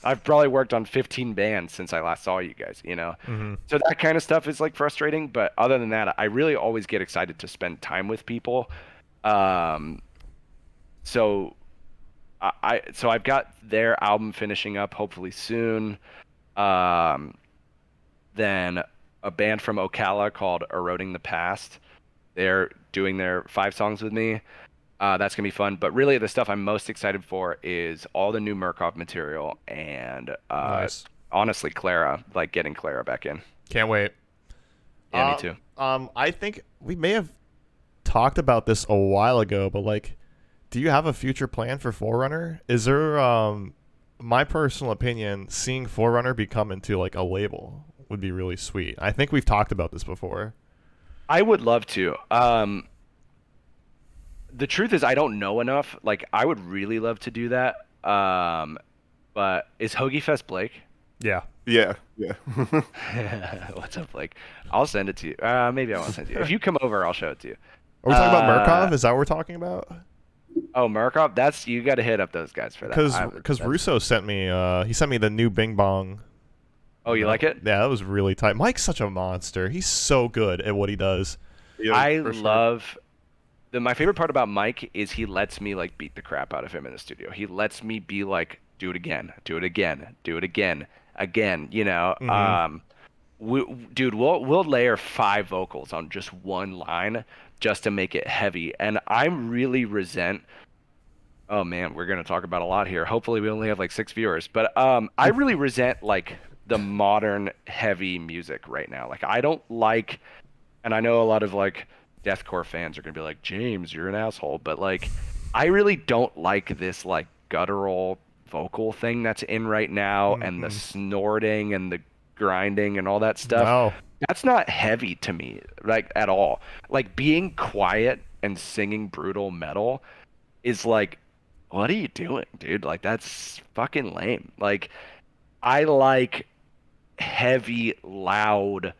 I've probably worked on 15 bands since I last saw you guys. So that kind of stuff is like frustrating. But other than that, I really always get excited to spend time with people. So I've got their album finishing up hopefully soon. Then a band from Ocala called Eroding the Past. They're doing their 5 songs with me. That's gonna be fun. But really, the stuff I'm most excited for is all the new Murkoff material and Nice. honestly, Clara, like getting Clara back in. Can't wait. Yeah, me too. I think we may have talked about this a while ago, but like, do you have a future plan for Forerunner? Is there, my personal opinion, seeing Forerunner become into like a label would be really sweet. I think we've talked about this before. I would love to. The truth is, I don't know enough. Like, I would really love to do that. But is Hoagie Fest Blake? Yeah. Yeah. What's up, Blake? I'll send it to you. Maybe I won't send it to you. If you come over, I'll show it to you. Are we talking about Murkoff? Is that what we're talking about? Oh, Murkoff? You got to hit up those guys for that. Because Russo sent me, he sent me the new Bing Bong. Oh, you like it? Yeah, that was really tight. Mike's such a monster. He's so good at what he does. Yeah, I for sure. love my favorite part about Mike is he lets me like beat the crap out of him in the studio. He lets me be like, do it again, do it again, do it again, again. Dude, we'll layer 5 vocals on just one line just to make it heavy, and I really resent. Oh man, we're gonna talk about a lot here. Hopefully, we only have like 6 viewers, but I really resent like the modern heavy music right now. Like I don't like, and I know a lot of like deathcore fans are gonna be like, James, you're an asshole, but like I really don't like this like guttural vocal thing that's in right now, and the snorting and the grinding and all that stuff. No. That's not heavy to me, like at all. Like being quiet and singing brutal metal is like, what are you doing, dude? Like that's fucking lame. Like I like heavy, loud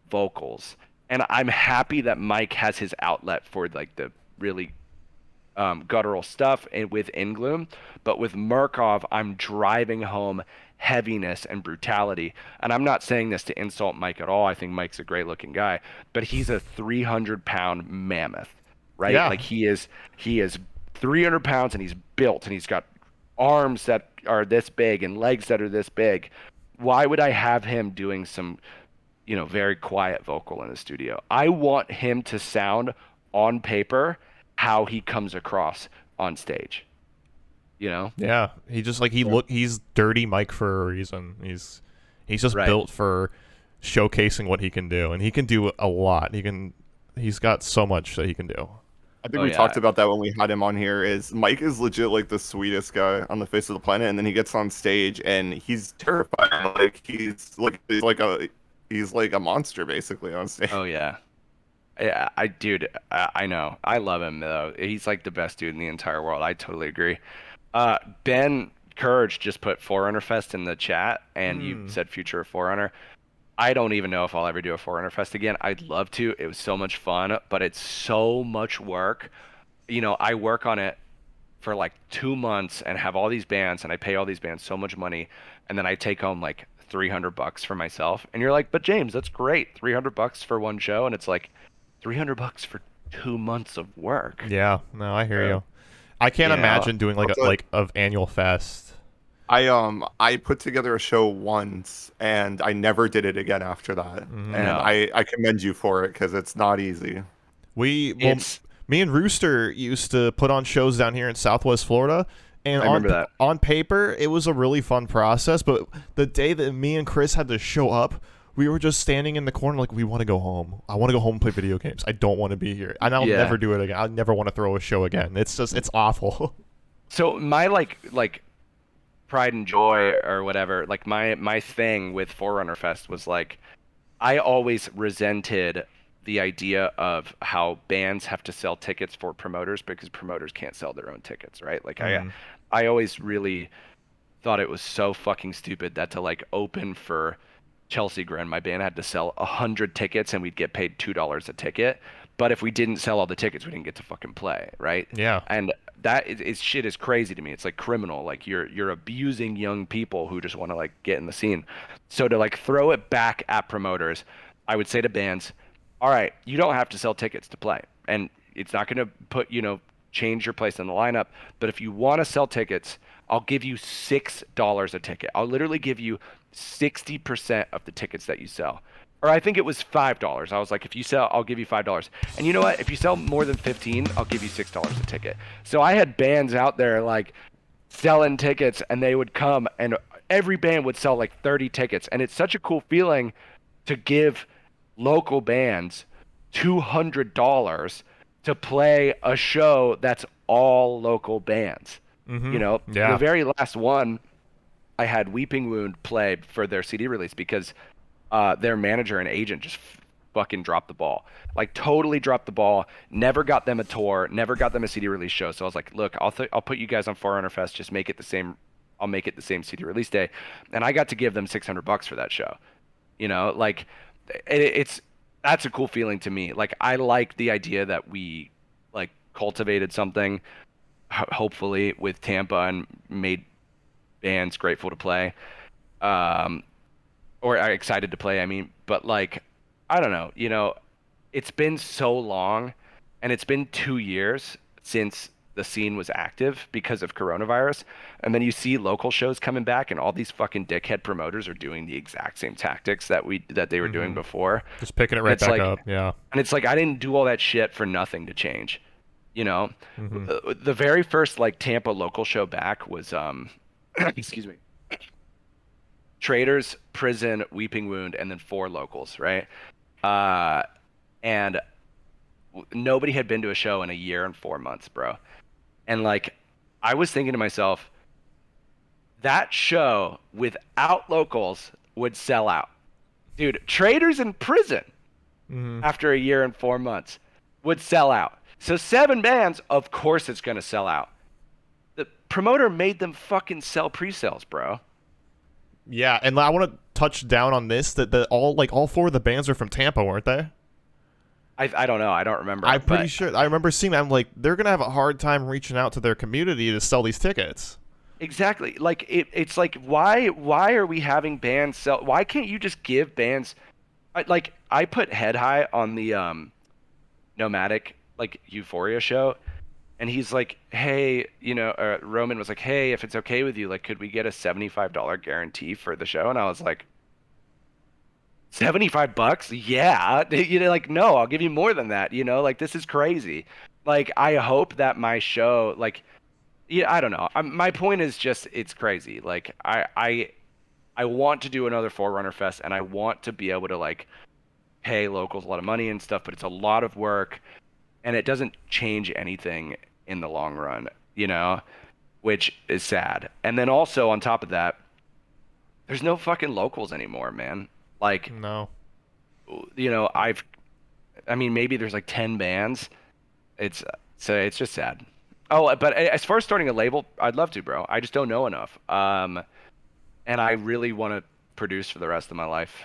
vocals, and I'm happy that Mike has his outlet for like the really guttural stuff and with Ingloom. But with Murkoff, I'm driving home heaviness and brutality. And I'm not saying this to insult Mike at all. I think Mike's a great looking guy, but he's a 300-pound mammoth, right? Yeah. Like he is 300 pounds, and he's built, and he's got arms that are this big and legs that are this big. Why would I have him doing some, very quiet vocal in the studio? I want him to sound on paper how he comes across on stage. Yeah, he just like he's Dirty Mike for a reason. He's just Right. built for showcasing what he can do, and he can do a lot. He's got so much that he can do. I think we talked about that when we had him on here. Is Mike is legit like the sweetest guy on the face of the planet, and then he gets on stage and he's terrifying. Like he's like a monster basically on stage. Oh yeah. Yeah, I know. I love him though. He's like the best dude in the entire world. I totally agree. Ben Courage just put Forerunner Fest in the chat, and you said future of Forerunner. I don't even know if I'll ever do a Forerunner Fest again. I'd love to. It was so much fun, but it's so much work. I work on it for like 2 months and have all these bands, and I pay all these bands so much money, and then I take home like $300 for myself. And you're like, but James, that's great. $300 for one show, and it's like $300 for 2 months of work. Yeah, no, I hear you. I can't imagine doing like a annual fest. I put together a show once and I never did it again after that. And I commend you for it because it's not easy. Me and Rooster used to put on shows down here in Southwest Florida, and I remember that. On paper, it was a really fun process, but the day that me and Chris had to show up, we were just standing in the corner like, we want to go home. I want to go home and play video games. I don't want to be here. And I'll never do it again. I never want to throw a show again. It's awful. So my like pride and joy or whatever, like my thing with Forerunner Fest was like, I always resented the idea of how bands have to sell tickets for promoters because promoters can't sell their own tickets, right? Like I always really thought it was so fucking stupid that to like open for Chelsea Grin, my band had to sell 100 tickets and we'd get paid $2 a ticket. But if we didn't sell all the tickets, we didn't get to fucking play, right? Yeah. And that shit is crazy to me. It's like criminal. Like you're abusing young people who just want to like get in the scene. So to like throw it back at promoters, I would say to bands, all right, you don't have to sell tickets to play, and it's not going to change your place in the lineup. But if you want to sell tickets, I'll give you $6 a ticket. I'll literally give you 60% of the tickets that you sell. Or I think it was $5. I was like, if you sell, I'll give you $5. And you know what? If you sell more than 15, I'll give you $6 a ticket. So I had bands out there like selling tickets, and they would come, and every band would sell like 30 tickets. And it's such a cool feeling to give local bands $200 to play a show that's all local bands. You know, the very last one, I had Weeping Wound play for their CD release because their manager and agent just fucking dropped the ball. Like totally dropped the ball. Never got them a tour. Never got them a CD release show. So I was like, look, I'll put you guys on Forerunner Fest. Just make it the same. I'll make it the same CD release day. And I got to give them $600 for that show. You know, like that's a cool feeling to me. Like I like the idea that we like cultivated something, hopefully with Tampa, and made bands grateful to play, or are excited to play. I mean, but like, I don't know, you know, it's been so long, and it's been 2 years since the scene was active because of coronavirus. And then you see local shows coming back, and all these fucking dickhead promoters are doing the exact same tactics that they were doing before. Just picking it right back up. Yeah. And it's like, I didn't do all that shit for nothing to change, you know? The very first like Tampa local show back was, excuse me, Traders, Prison, Weeping Wound, and then 4 locals, right? And nobody had been to a show in 1 year and 4 months, bro. And like, I was thinking to myself, that show without locals would sell out. Dude, Traders in Prison after 1 year and 4 months would sell out. So 7 bands, of course it's going to sell out. The promoter made them fucking sell pre-sales, bro. Yeah, and I want to touch down on this, that all 4 of the bands are from Tampa, weren't they? I don't know. I don't remember. I'm pretty sure. I remember seeing that. I'm like, they're going to have a hard time reaching out to their community to sell these tickets. Exactly. Like, it's like, why are we having bands sell? Why can't you just give bands... I put Head High on the NOMVDIC, like, Euphoria show, and he's like, hey, you know, Roman was like, hey, if it's okay with you, like, could we get a $75 guarantee for the show? And I was like, $75? Yeah. You know, like, no, I'll give you more than that. You know, like, this is crazy. Like, I hope that my show, like, yeah, I don't know. My point is just, it's crazy. Like, I want to do another Forerunner Fest, and I want to be able to, like, pay locals a lot of money and stuff, but it's a lot of work, and it doesn't change anything in the long run, you know, which is sad. And then also, on top of that, there's no fucking locals anymore, man. Like, no, you know, I mean, maybe there's like 10 bands. It's just sad. Oh, but as far as starting a label, I'd love to, bro. I just don't know enough. And I really want to produce for the rest of my life,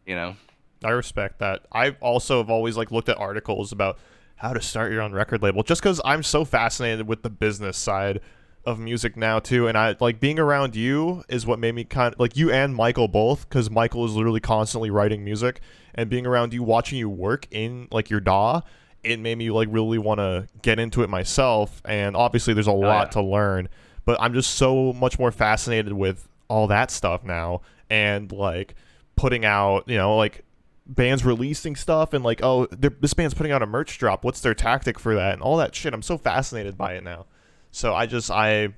you know? I respect that. I also have always like looked at articles about how to start your own record label, just because I'm so fascinated with the business side of music now too, and I like being around you is what made me kind of like you and Michael both, because Michael is literally constantly writing music, and being around you, watching you work in like your DAW, it made me like really want to get into it myself. And obviously there's a lot to learn, but I'm just so much more fascinated with all that stuff now, and like putting out, you know, like bands releasing stuff and like, oh, this band's putting out a merch drop. What's their tactic for that and all that shit? I'm so fascinated by it now. So I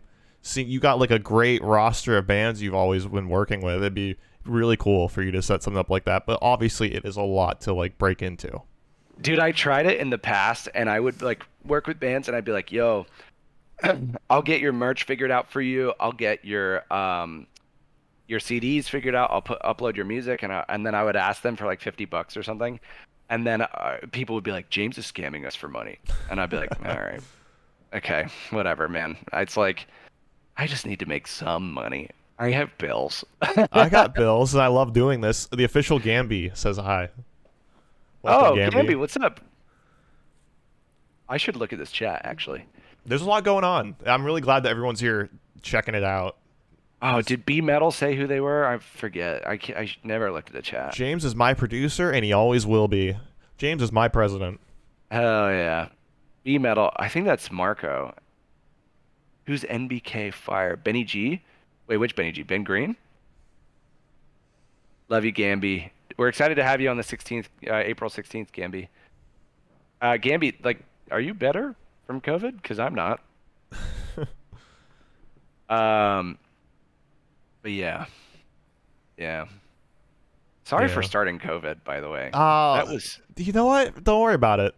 see you got like a great roster of bands you've always been working with. It'd be really cool for you to set something up like that. But obviously, it is a lot to like break into. Dude, I tried it in the past, and I would like work with bands, and I'd be like, "Yo, I'll get your merch figured out for you. I'll get your CDs figured out. I'll upload your music," and then I would ask them for like $50 or something, and then people would be like, "James is scamming us for money," and I'd be like, "All right, okay, whatever, man." It's like, I just need to make some money. I have bills. I got bills, and I love doing this. The official Gamby says hi. Welcome, Gamby. Gamby, what's up? I should look at this chat, actually. There's a lot going on. I'm really glad that everyone's here checking it out. Oh, did B Metal say who they were? I forget. I never looked at the chat. James is my producer, and he always will be. James is my president. Hell yeah. B Metal. I think that's Marco. Who's NBK Fire? Benny G? Wait, which Benny G? Ben Green? Love you, Gamby. We're excited to have you on the 16th, April 16th, Gamby. Gamby, like, are you better from COVID? Because I'm not. But yeah. Sorry for starting COVID, by the way. That was. You know what? Don't worry about it.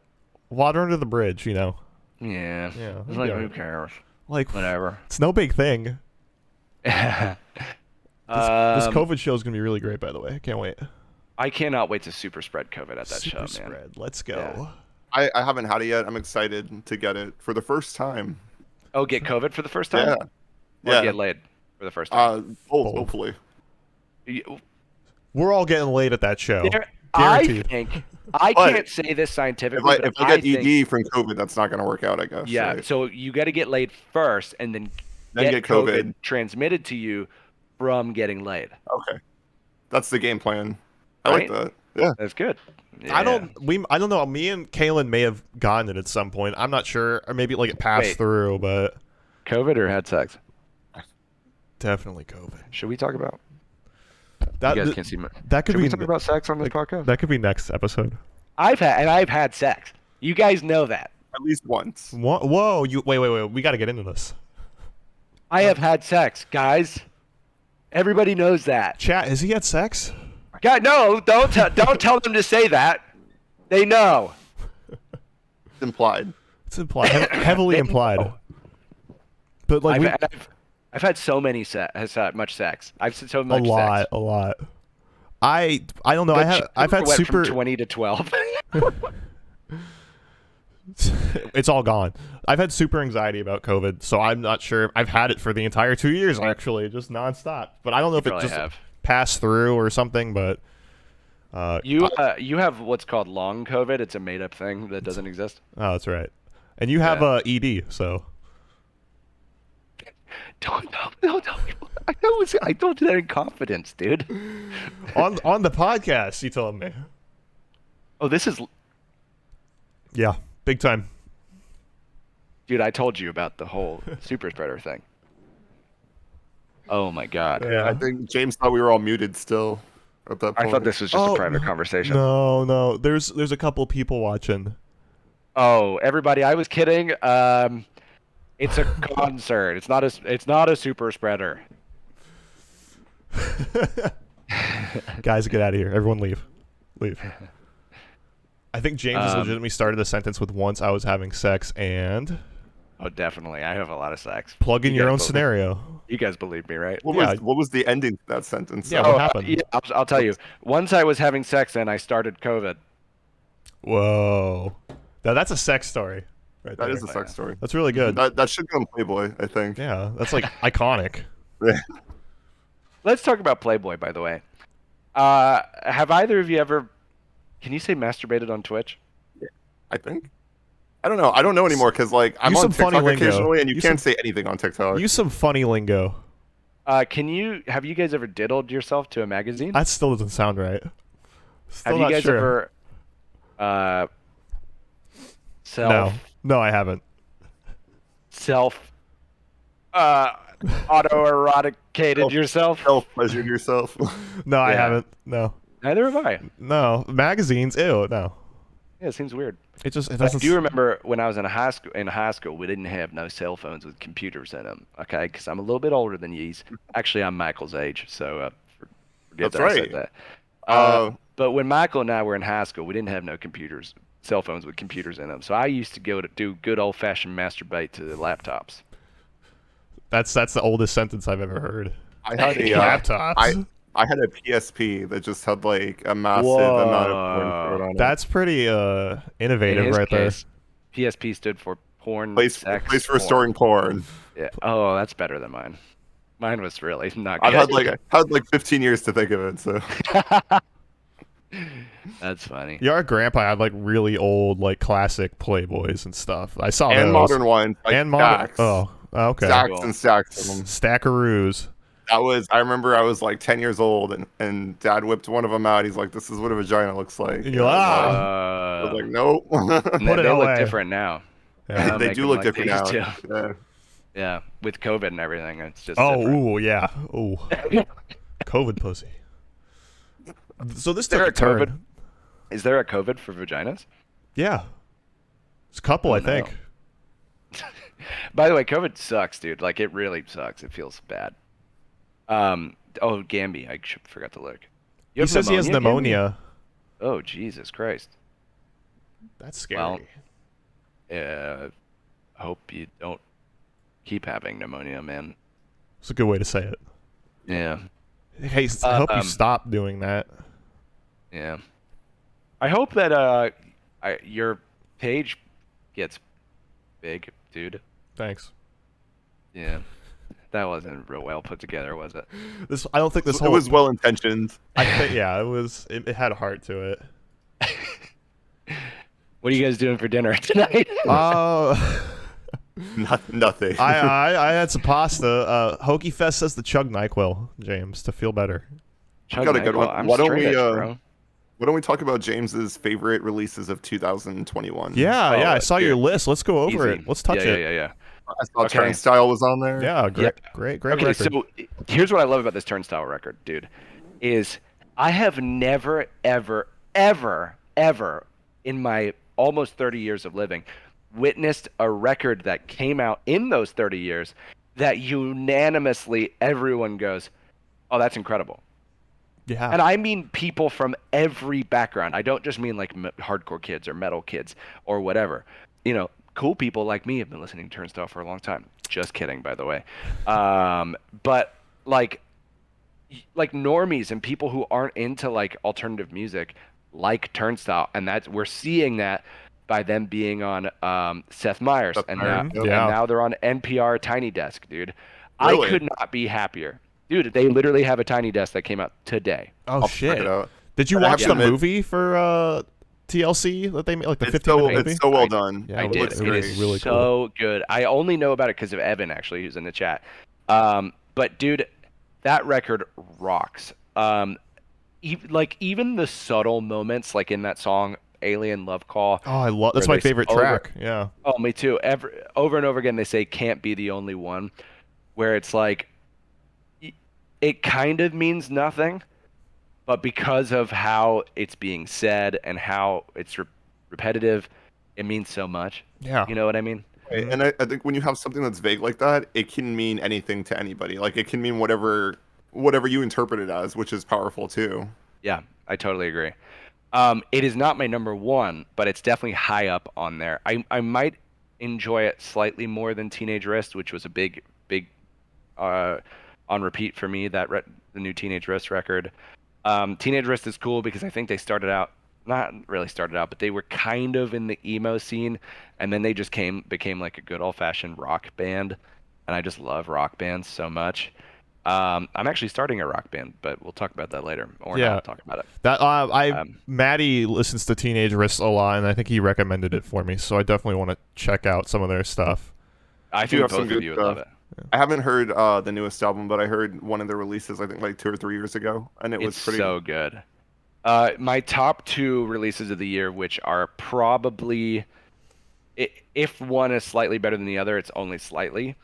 Water under the bridge, you know. Yeah. Yeah. It's like, who cares? Like, whatever. It's no big thing. This This COVID show is gonna be really great, by the way. I can't wait. I cannot wait to super spread COVID at that Super show, spread. man. Let's go. Yeah. I haven't had it yet. I'm excited to get it for the first time. Oh, get COVID for the first time? Yeah. Or get laid for the first time? Both, hopefully. We're all getting laid at that show. I Guaranteed. think I can't say this scientifically. If I get ED from COVID, that's not going to work out, I guess. Yeah, right? so you got to get laid first, and then get COVID transmitted to you from getting laid. Okay, that's the game plan. I like that. Yeah, that's good. Yeah. I don't know. Me and Kaylin may have gotten it at some point. I'm not sure, or maybe like it passed through, but COVID or had sex? Definitely COVID. Should we talk about? That, you guys can't see me. That could Should be we talk about sex on this podcast? That could be next episode. I've had sex. You guys know that. At least once. Whoa! Wait! We got to get into this. I have had sex, guys. Everybody knows that. Chat, has he had sex? God, no! Don't tell them to say that. They know. It's implied. It's implied. Heavily implied. But like I've had so many much sex. I've had so much sex. A lot. I don't know. I've had super from 20 to 12. It's all gone. I've had super anxiety about COVID, so I'm not sure. I've had it for the entire 2 years, actually, just nonstop. But I don't know if it just passed through or something. But you have what's called long COVID. It's a made up thing that doesn't exist. Oh, that's right. And you have ED, so. Don't. I don't do that in confidence, dude. on the podcast, you told me. Oh, this is. Yeah, big time. Dude, I told you about the whole super spreader thing. Oh my god. Yeah, I think James thought we were all muted still at that point. I thought this was just a private conversation. No. There's a couple people watching. Oh, everybody, I was kidding. It's a concert. It's not a super spreader. Guys, get out of here. Everyone leave. I think James has legitimately started the sentence with "once I was having sex" and. Oh, definitely. I have a lot of sex. Plug in your own scenario. You guys believe me, right? What was the ending to that sentence? Yeah, what happened? I'll tell you. Once I was having sex and I started COVID. Whoa. Now that's a sex story. Right that there. is a sex story. That's really good. That should go on Playboy, I think. Yeah, that's like iconic. Let's talk about Playboy, by the way. Have either of you ever... Can you say masturbated on Twitch? Yeah, I think. I don't know. I don't know anymore because like I'm on TikTok occasionally, and you can't say anything on TikTok. Use some funny lingo. Have you guys ever diddled yourself to a magazine? That still doesn't sound right. Have you guys ever No, I haven't. Autoeroticated yourself? Self-pleasured yourself? No, I haven't. No. Neither have I. No, magazines. Ew, no. Yeah, it seems weird. It I doesn't. do remember when I was in high school, we didn't have no cell phones with computers in them. Okay, because I'm a little bit older than ye's. Actually, I'm Michael's age, so forget That's that I said right. that. Uh, But when Michael and I were in high school, we didn't have no computers, cell phones with computers in them. So I used to go to do good old-fashioned masturbate to the laptops. That's the oldest sentence I've ever heard. I had a Laptops. I had a PSP that just had like a massive amount of porn stored on it. That's pretty In innovative his right case, PSP stood for porn, place sex, for porn. storing porn. Yeah. Oh, that's better than mine. Mine was really not I've good. had like 15 years to think of it. So That's funny. there. Our grandpa had like really old, like classic Playboys and stuff. I saw and those. modern ones like and modern. stacks, Oh, okay. stacks Cool. and stacks of them. Stackaroos. I remember I was like 10 years old and Dad whipped one of them out. He's like, "This is what a vagina looks like." And you're like, I was like, "Nope." And Put it they look away. different now. Yeah. They Make do them look like different they now. used to. Yeah. Yeah, with COVID and everything, it's just Oh, different. ooh, yeah. Ooh. COVID pussy. So this Is there took a turn. COVID? Is there a COVID for vaginas? Yeah. It's a couple, Oh, I no. think. By the way, COVID sucks, dude. Like, it really sucks. It feels bad. Oh, Gamby, I forgot to look. You He have says he has Gamby? pneumonia. Oh, Jesus Christ. That's scary. Well, hope you don't keep having pneumonia, man. It's a good way to say it. Yeah, Hey, I hope you stop doing that. yeah. I hope that your page gets big, dude. Thanks. Yeah. That wasn't real well put together, was it? I don't think this It whole. was well intentioned. I think, yeah, it was. It had a heart to it. What are you guys doing for dinner tonight? Nothing. I had some pasta. Hokey Fest says to chug NyQuil, James, to feel better. Chug got a good NyQuil. one. I'm Why don't straight we, edge, bro. Why don't we talk about James's favorite releases of 2021? Yeah, yeah, I saw your dude. list. Let's go over Easy. it. Let's touch yeah, it. Yeah. I saw Okay. Turnstile was on there. Yeah, great Okay, record. so here's what I love about this Turnstile record, dude, is I have never, ever, ever, ever in my almost 30 years of living witnessed a record that came out in those 30 years that unanimously everyone goes, oh, that's incredible. Yeah. And I mean people from every background. I don't just mean like hardcore kids or metal kids or whatever. You know, cool people like me have been listening to Turnstile for a long time. Just kidding, by the way. But like normies and people who aren't into like alternative music like Turnstile, and we're seeing that by them being on Seth Meyers, and now they're on NPR Tiny Desk, dude. Really? I could not be happier. Dude, they literally have a Tiny Desk that came out today. Oh I'll shit! check it out. Did you I have watch to the admit- movie for TLC that they made, like the It's 15-minute movie? so well done. Yeah, I it did. looks It great. is Really cool. so good. I only know about it because of Evan, actually, who's in the chat. But dude, that record rocks. Even the subtle moments, like in that song "Alien Love Call." Oh, I love. That's where my they favorite over- track. Yeah. Oh, me too. Over and over again, they say "Can't be the only one," where it's like it kind of means nothing, but because of how it's being said and how it's repetitive, it means so much. Yeah. You know what I mean? Right, and I think when you have something that's vague like that, it can mean anything to anybody. Like it can mean whatever you interpret it as, which is powerful too. Yeah, I totally agree. It is not my number one, but it's definitely high up on there. I might enjoy it slightly more than Teenage Wrist, which was a big on repeat for me. The new Teenage Wrist record. Teenage Wrist is cool because I think they not really started out, but they were kind of in the emo scene, and then they just became like a good old-fashioned rock band, and I just love rock bands so much. I'm actually starting a rock band, but we'll talk about that later, or not talk about it. That Maddie listens to Teenage Wrist a lot, and I think he recommended it for me, so I definitely want to check out some of their stuff. I do think have both some of good you would stuff. love it. I haven't heard the newest album, but I heard one of their releases, I think like 2 or 3 years ago, and it was It's pretty so good. My top 2 releases of the year, which are probably, if one is slightly better than the other, it's only slightly,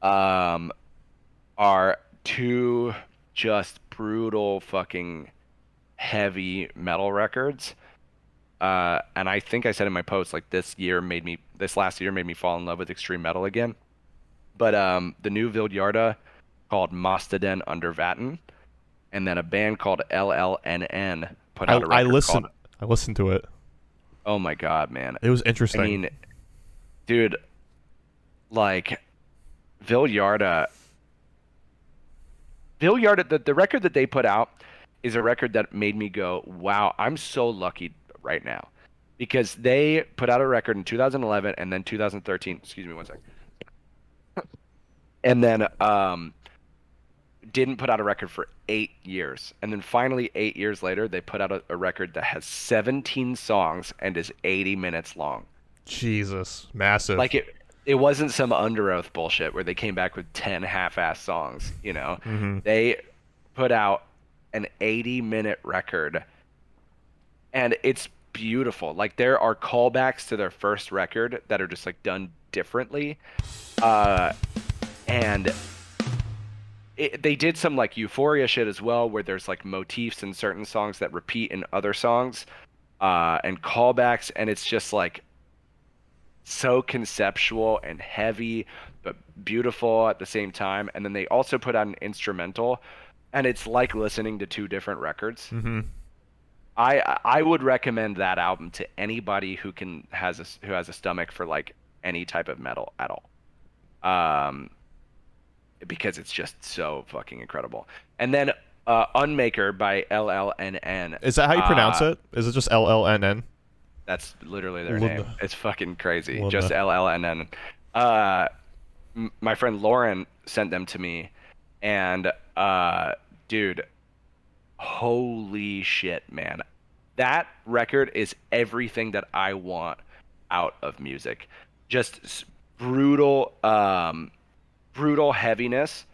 are 2 just brutal fucking heavy metal records. And I think I said in my post, like this last year made me fall in love with extreme metal again. But the new Viljarda called Mastaden Under Vatten, and then a band called LLNN put out a record called. I listened to it. Oh my God, man! It was interesting. I mean, dude, like Viljarda, the record that they put out is a record that made me go, wow, I'm so lucky right now, because they put out a record in 2011 and then 2013. Excuse me one second. And then didn't put out a record for 8 years. And then finally, 8 years later, they put out a record that has 17 songs and is 80 minutes long. Jesus, massive. Like it wasn't some Under Oath bullshit where they came back with 10 half-ass songs, you know? Mm-hmm. They put out an 80-minute record, and it's beautiful. Like, there are callbacks to their first record that are just, like, done differently. And they did some, like, Euphoria shit as well, where there's, like, motifs in certain songs that repeat in other songs, and callbacks, and it's just, like, so conceptual and heavy, but beautiful at the same time. And then they also put out an instrumental, and it's like listening to two different records. Mm-hmm. I would recommend that album to anybody who has a stomach for like any type of metal at all, because it's just so fucking incredible. And then Unmaker by LLNN. Is that how you pronounce it? Is it just LLNN? That's literally their name. It's fucking crazy. Luna. Just LLNN. My friend Lauren sent them to me, and dude, holy shit, man. That record is everything that I want out of music. Just brutal heaviness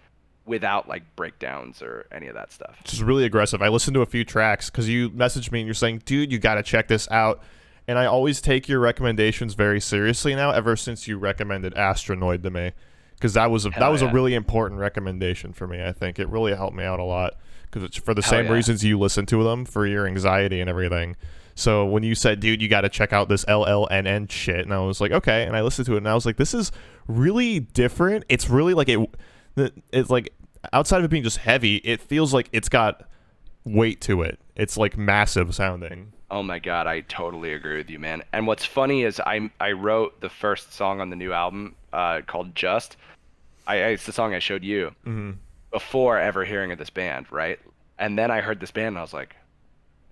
without like breakdowns or any of that stuff. Just really aggressive. I listened to a few tracks because you messaged me and you're saying, dude, you got to check this out. And I always take your recommendations very seriously now, ever since you recommended Astronoid to me, because that was a really important recommendation for me. I think it really helped me out a lot, because it's for the same reasons you listen to them, for your anxiety and everything. So when you said, dude, you got to check out this LLNN shit, and I was like, okay, and I listened to it, and I was like, this is really different. It's really like it's like, outside of it being just heavy, it feels like it's got weight to it. It's like massive sounding. Oh my God, I totally agree with you, man. And what's funny is I wrote the first song on the new album called Just. It's the song I showed you before ever hearing of this band, right? And then I heard this band and I was like,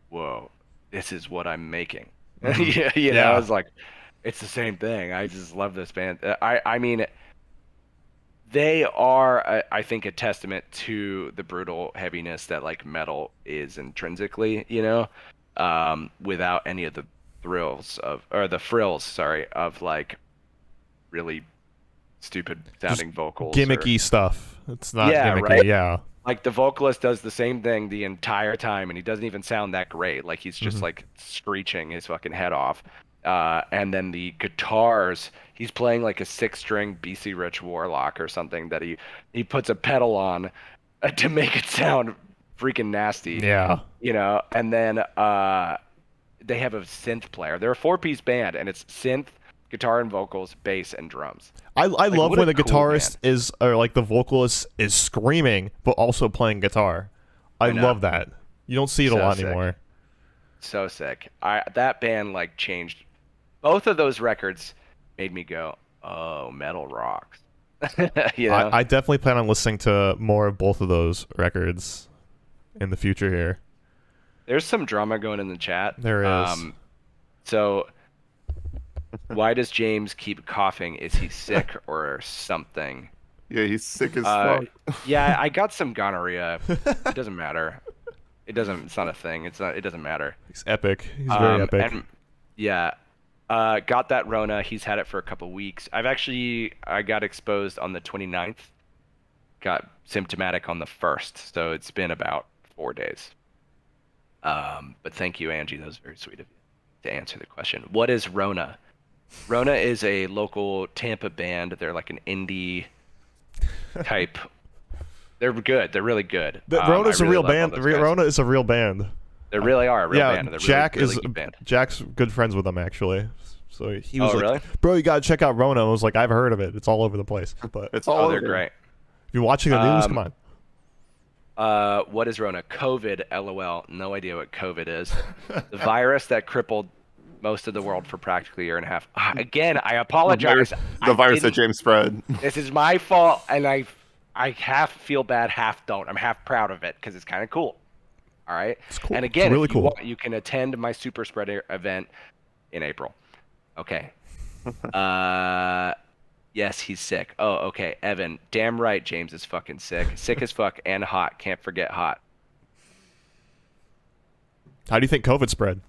whoa, this is what I'm making. You know, I was like, it's the same thing. I just love this band. I mean, they are, I think, a testament to the brutal heaviness that like metal is intrinsically, you know? Without any of the frills of like really stupid sounding vocals. Gimmicky stuff. It's not gimmicky, right? Yeah. Like the vocalist does the same thing the entire time, and he doesn't even sound that great. Like he's just like screeching his fucking head off. And then the guitars, he's playing like a 6-string BC Rich Warlock or something that he puts a pedal on to make it sound freaking nasty. Yeah. You know, and then they have a synth player. They're a 4-piece band, and it's synth, guitar and vocals, bass and drums. I Like, love what when a the cool guitarist is, or like the vocalist is screaming but also playing guitar. I know. love that. You don't see it a So lot sick. anymore. So sick. That band like changed. Both of those records made me go, oh, metal rocks. You know? I definitely plan on listening to more of both of those records in the future here. There's some drama going in the chat. There is. So why does James keep coughing? Is he sick or something? Yeah, he's sick as fuck. Yeah, I got some gonorrhea. It doesn't matter. It's not a thing. It doesn't matter. He's epic. He's very epic. And, yeah. Got that Rona. He's had it for a couple weeks. I got exposed on the 29th. Got symptomatic on the 1st. So it's been about 4 days. But thank you, Angie. That was very sweet of you to answer the question. What is Rona? Rona is a local Tampa band. They're like an indie type. They're good. They're really good. Rona's a really real love all band. those guys. Rona is a real band. They really are a real band. They're Jack really good band. Jack's good friends with them actually. So he was like, really? "Bro, you gotta check out Rona." I was like, "I've heard of it. It's all over the place." But It's all they're over. great. if you're watching the news, come on. What is Rona? COVID, LOL. No idea what COVID is. The virus that crippled most of the world for practically a year and a half. Again, I apologize. The virus that James spread. This is my fault, and I half feel bad, half don't. I'm half proud of it because it's kind of cool. All right. It's cool. And again, it's really if you cool. want, you can attend my super spreader event in April. Okay. Yes, he's sick. Oh, okay. Evan, damn right, James is fucking sick. Sick as fuck and hot. Can't forget hot. How do you think COVID spread?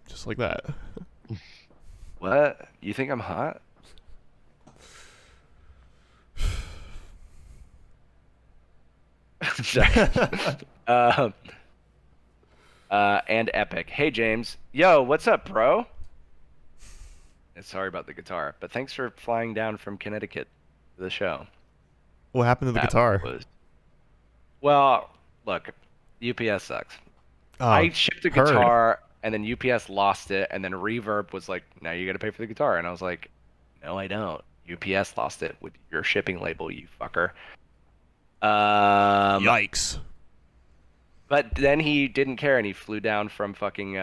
Just like that. What? You think I'm hot? And epic. Hey James. Yo, what's up, bro? Sorry about the guitar, but thanks for flying down from Connecticut to the show. What happened to the That guitar? Well, look, UPS sucks. Oh, I shipped a heard. guitar, and then UPS lost it, and then Reverb was like, now you got to pay for the guitar. And I was like, no, I don't. UPS lost it with your shipping label, you fucker. Yikes. But then he didn't care, and he flew down from fucking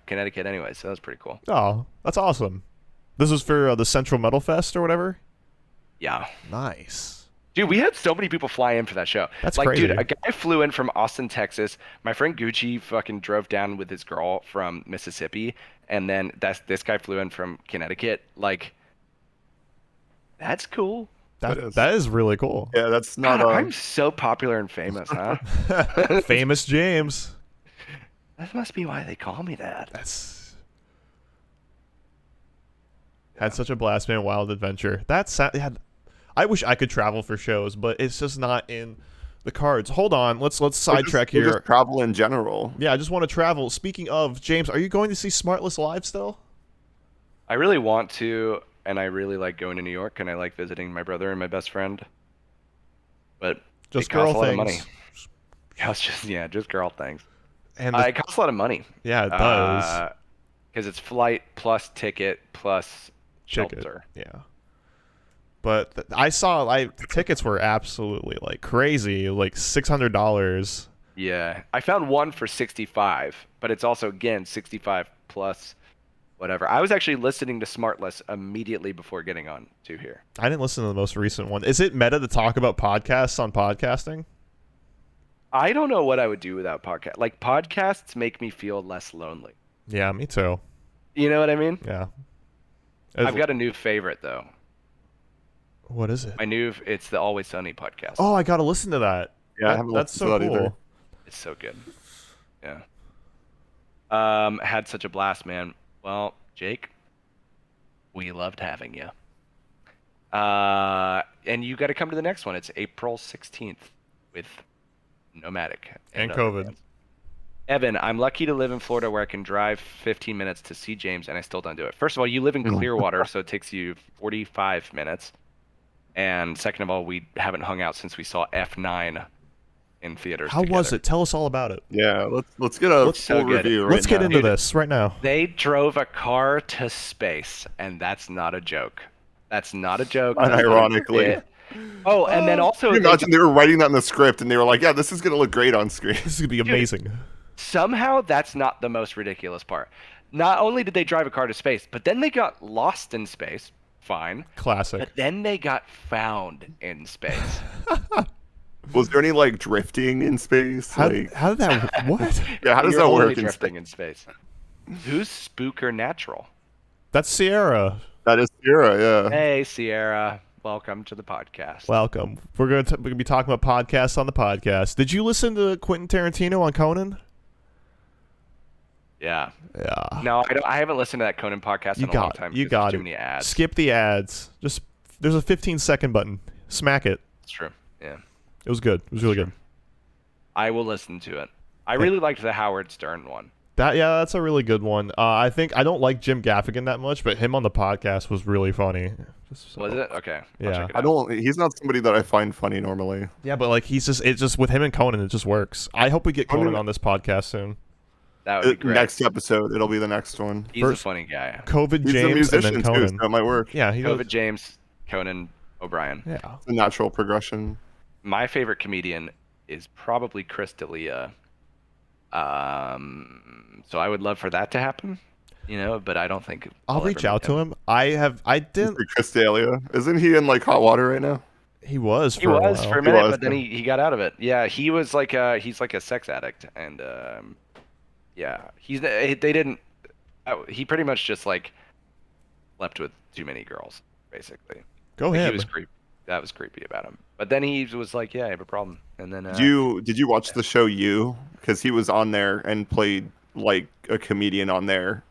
Connecticut anyway, so that was pretty cool. Oh, that's awesome. This was for the Central Metal Fest or whatever? Yeah. Nice. Dude, we had so many people fly in for that show. That's like, crazy. Dude, a guy flew in from Austin, Texas. My friend Gucci fucking drove down with his girl from Mississippi, and then this guy flew in from Connecticut. Like, that's cool. That is really cool. Yeah, that's not. God, I'm so popular and famous, huh? Famous James. That must be why they call me that. Had such a blast, man. Wild adventure. I wish I could travel for shows, but it's just not in the cards. Hold on. Let's sidetrack here. Just travel in general. Yeah, I just want to travel. Speaking of, James, are you going to see Smartless live still? I really want to, and I really like going to New York, and I like visiting my brother and my best friend. But Just it costs girl a lot things. of money. Yeah, just girl things. And It costs a lot of money. yeah, it does. Because it's flight plus ticket plus Ticket. shelter. Yeah. But I saw the tickets were absolutely like crazy, like $600. Yeah, I found one for 65, but it's also again 65 plus whatever. I was actually listening to Smartless immediately before getting on to here. I didn't listen to the most recent one. Is it meta to talk about podcasts on podcasting? I don't know what I would do without podcast. Like podcasts make me feel less lonely. Yeah, me too. You know what I mean? Yeah. I've got a new favorite though. What is it? It's the Always Sunny podcast. Oh, I gotta listen to that. Yeah, I haven't That's listened so to that cool. either. It's so good. Yeah. Had such a blast, man. Well, Jake, we loved having you. And you got to come to the next one. It's April 16th with NOMVDIC And other COVID. bands. Evan, I'm lucky to live in Florida where I can drive 15 minutes to see James, and I still don't do it. First of all, you live in Clearwater, so it takes you 45 minutes. And second of all, we haven't hung out since we saw F9 in theaters How was together. it? Tell us all about it. Yeah, let's get a so full good. review. Right Let's get now. into this right now. They drove a car to space, and that's not a joke. That's not a joke. Unironically. Oh, and then also Can you imagine they were writing that in the script and they were like, "Yeah, this is gonna look great on screen." This is gonna be amazing. somehow that's not the most ridiculous part. Not only did they drive a car to space, but then they got lost in space. Fine. Classic. But then they got found in space. Was there any like drifting in space? How Like, did that? What? yeah, how does You're that only work in drifting space? in space? Who's Spooker Natural? That's Sierra. That is Sierra, yeah. Hey, Sierra. Welcome to the podcast. Welcome. We're gonna be talking about podcasts on the podcast. Did you listen to Quentin Tarantino on Conan? Yeah. Yeah. No, I haven't listened to that Conan podcast in a long time. You because got there's it. Too many ads. Skip the ads. Just there's a 15-second button. Smack it. It's true. Yeah. It was good. It was really good. I will listen to it. I really liked the Howard Stern one. That's a really good one. I think I don't like Jim Gaffigan that much, but him on the podcast was really funny. Was it? Okay. I'll Yeah. check it I out. don't. He's not somebody that I find funny normally. Yeah, but like it's just with him and Conan, it just works. I hope we get Conan on this podcast soon. That would be great. Next episode, it'll be the next one. He's a funny guy. COVID He's a James and musician then too, Conan. so that might work. Yeah, he COVID does. James, Conan O'Brien. Yeah. It's a natural progression. My favorite comedian is probably Chris D'Elia. So I would love for that to happen, but I don't think I'll reach out to him. I didn't. Chris D'Elia. Isn't he in like hot water right now? He was for He a was while. for a minute, was, but then yeah. he got out of it. Yeah, he was like he's like a sex addict, and yeah, they didn't. He pretty much just like slept with too many girls, basically. Go Like, him. he was creepy. That was creepy about him. But then he was like, "Yeah, I have a problem." And then Did you watch the show You? Because he was on there and played like a comedian on there.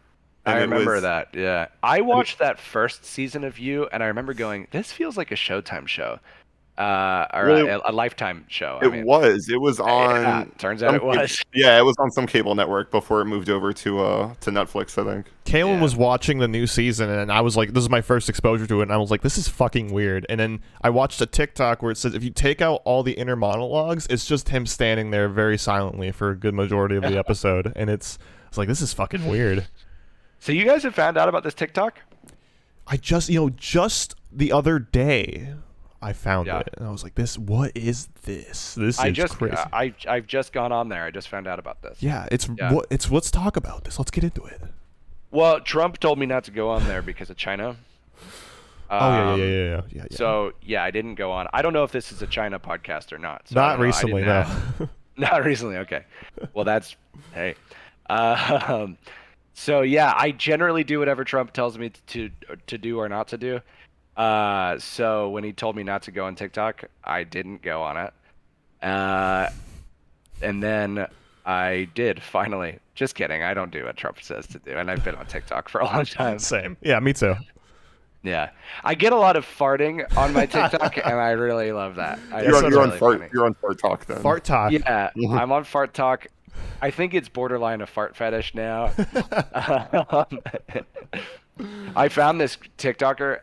And I remember was, that. Yeah, I watched that first season of You, and I remember going, "This feels like a Showtime show, or Really? a Lifetime show." It was on. Yeah, turns out it was. Yeah, it was on some cable network before it moved over to Netflix, I think. Kalen Yeah. was watching the new season, and I was like, this is my first exposure to it, and I was like, this is fucking weird. And then I watched a TikTok where it says if you take out all the inner monologues, it's just him standing there very silently for a good majority of the episode. And it's like, this is fucking weird. So you guys have found out about this TikTok? I just, just the other day, I found Yeah. it, and I was like, what is this? This I is just crazy. I've just gone on there. I just found out about this. Yeah, Yeah. let's talk about this. Let's get into it. Well, Trump told me not to go on there because of China. Yeah. So yeah, I didn't go on. I don't know if this is a China podcast or not. So I Not don't know. I recently, didn't no. ask. Not recently. Okay. Well, that's hey. So yeah, I generally do whatever Trump tells me to do or not to do. So when he told me not to go on TikTok, I didn't go on it. And then I did finally. Just kidding. I don't do what Trump says to do, and I've been on TikTok for a long time. Same. Yeah, me too. Yeah, I get a lot of farting on my TikTok, and I really love that. You're It's on really fart. funny. You're on Fart Talk then. Fart talk. Yeah, I'm on Fart Talk. I think it's borderline a fart fetish now. I found this TikToker.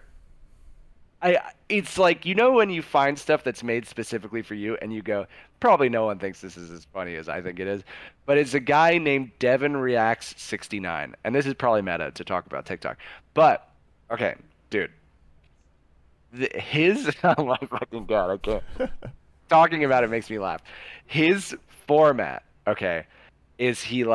It's like, when you find stuff that's made specifically for you and you go, probably no one thinks this is as funny as I think it is. But it's a guy named Devin Reacts 69. And this is probably meta to talk about TikTok. But, okay, dude. Oh my fucking God, I can't. Talking about it makes me laugh. His format, okay, is he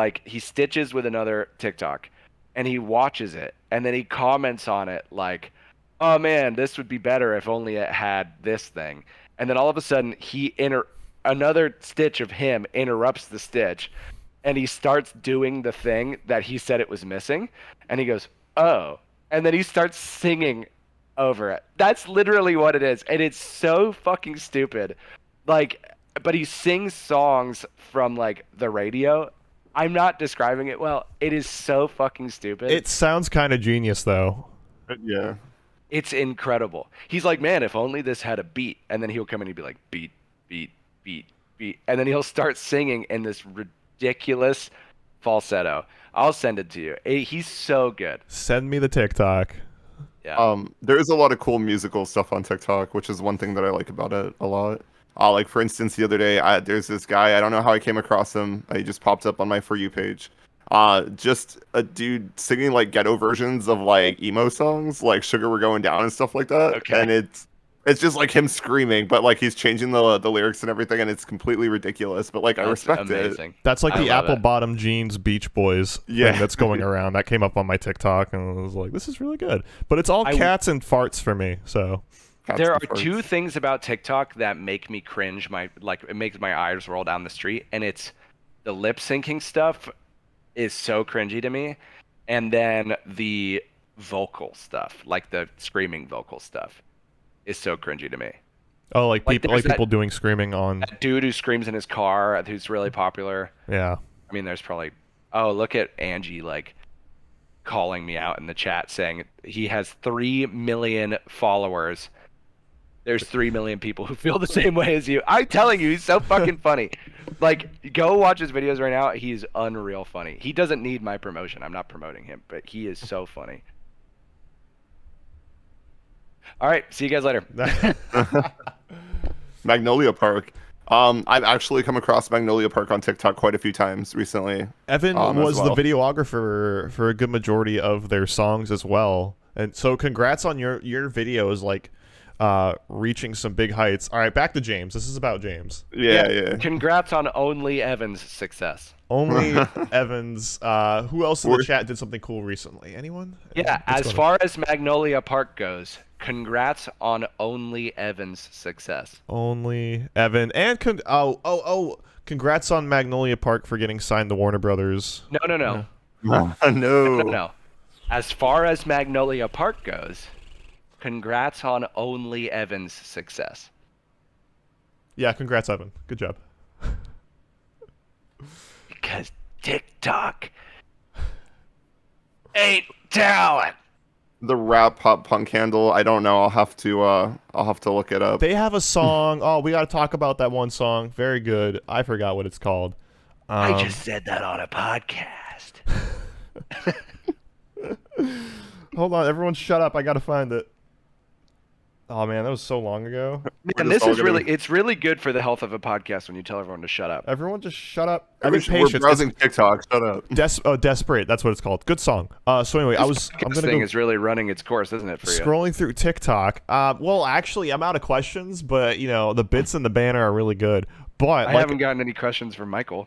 stitches with another TikTok and he watches it and then he comments on it like, oh man, this would be better if only it had this thing. And then all of a sudden another stitch of him interrupts the stitch and he starts doing the thing that he said it was missing. And he goes, oh. And then he starts singing over it. That's literally what it is. And it's so fucking stupid. But he sings songs from the radio. I'm not describing it well. It is so fucking stupid. It sounds kind of genius, though. Yeah. It's incredible. He's like, man, if only this had a beat. And then he'll come in and he'll be like, beat, beat, beat, beat. And then he'll start singing in this ridiculous falsetto. I'll send it to you. He's so good. Send me the TikTok. Yeah. There is a lot of cool musical stuff on TikTok, which is one thing that I like about it a lot. Like, for instance, the other day, there's this guy, I don't know how I came across him. He just popped up on my For You page. Just a dude singing, ghetto versions of, emo songs, like Sugar We're Going Down and stuff like that. Okay. And it's just, him screaming, but, he's changing the lyrics and everything, and it's completely ridiculous. But, I That's respect amazing. That's like I the love apple it. bottom jeans Beach Boys thing that's going around. That came up on my TikTok, and I was like, this is really good. But it's all cats and farts for me, so... There are two things about TikTok that make me cringe. It makes my eyes roll down the street, and it's the lip syncing stuff is so cringy to me, and then the vocal stuff, like the screaming vocal stuff, is so cringy to me. Oh, people there's people doing screaming on... That dude who screams in his car, who's really popular. Yeah. I mean, there's probably... Oh, look at Angie, calling me out in the chat saying he has 3 million followers. There's 3 million people who feel the same way as you. I'm telling you, he's so fucking funny. Go watch his videos right now. He's unreal funny. He doesn't need my promotion. I'm not promoting him, but he is so funny. All right, see you guys later. Magnolia Park. I've actually come across Magnolia Park on TikTok quite a few times recently. Evan as was well. the videographer for a good majority of their songs as well. And so congrats on your videos, like reaching some big heights. All right, back to James. This is about James. Yeah. Congrats on Only Evan's success. Only Evans. Who else in the chat did something cool recently? Anyone? Yeah, What's as going far as Magnolia Park goes, congrats on Only Evan's success. Only Evan and congrats on Magnolia Park for getting signed to Warner Brothers. No. No. As far as Magnolia Park goes, congrats on Only Evan's success. Yeah, congrats, Evan. Good job. Because TikTok ain't talent. The rap pop punk handle. I don't know. I'll have to look it up. They have a song. Oh, we got to talk about that one song. Very good. I forgot what it's called. I just said that on a podcast. Hold on, everyone, shut up. I gotta find it. Oh man, that was so long ago. And this is it's really good for the health of a podcast when you tell everyone to shut up. Everyone, just shut up. We're browsing TikTok. Shut up. Desperate. That's what it's called. Good song. So anyway, I'm gonna thing is really running its course, isn't it, for you? Scrolling through TikTok. Well, actually, I'm out of questions, but the bits in the banner are really good. But I haven't gotten any questions from Michael.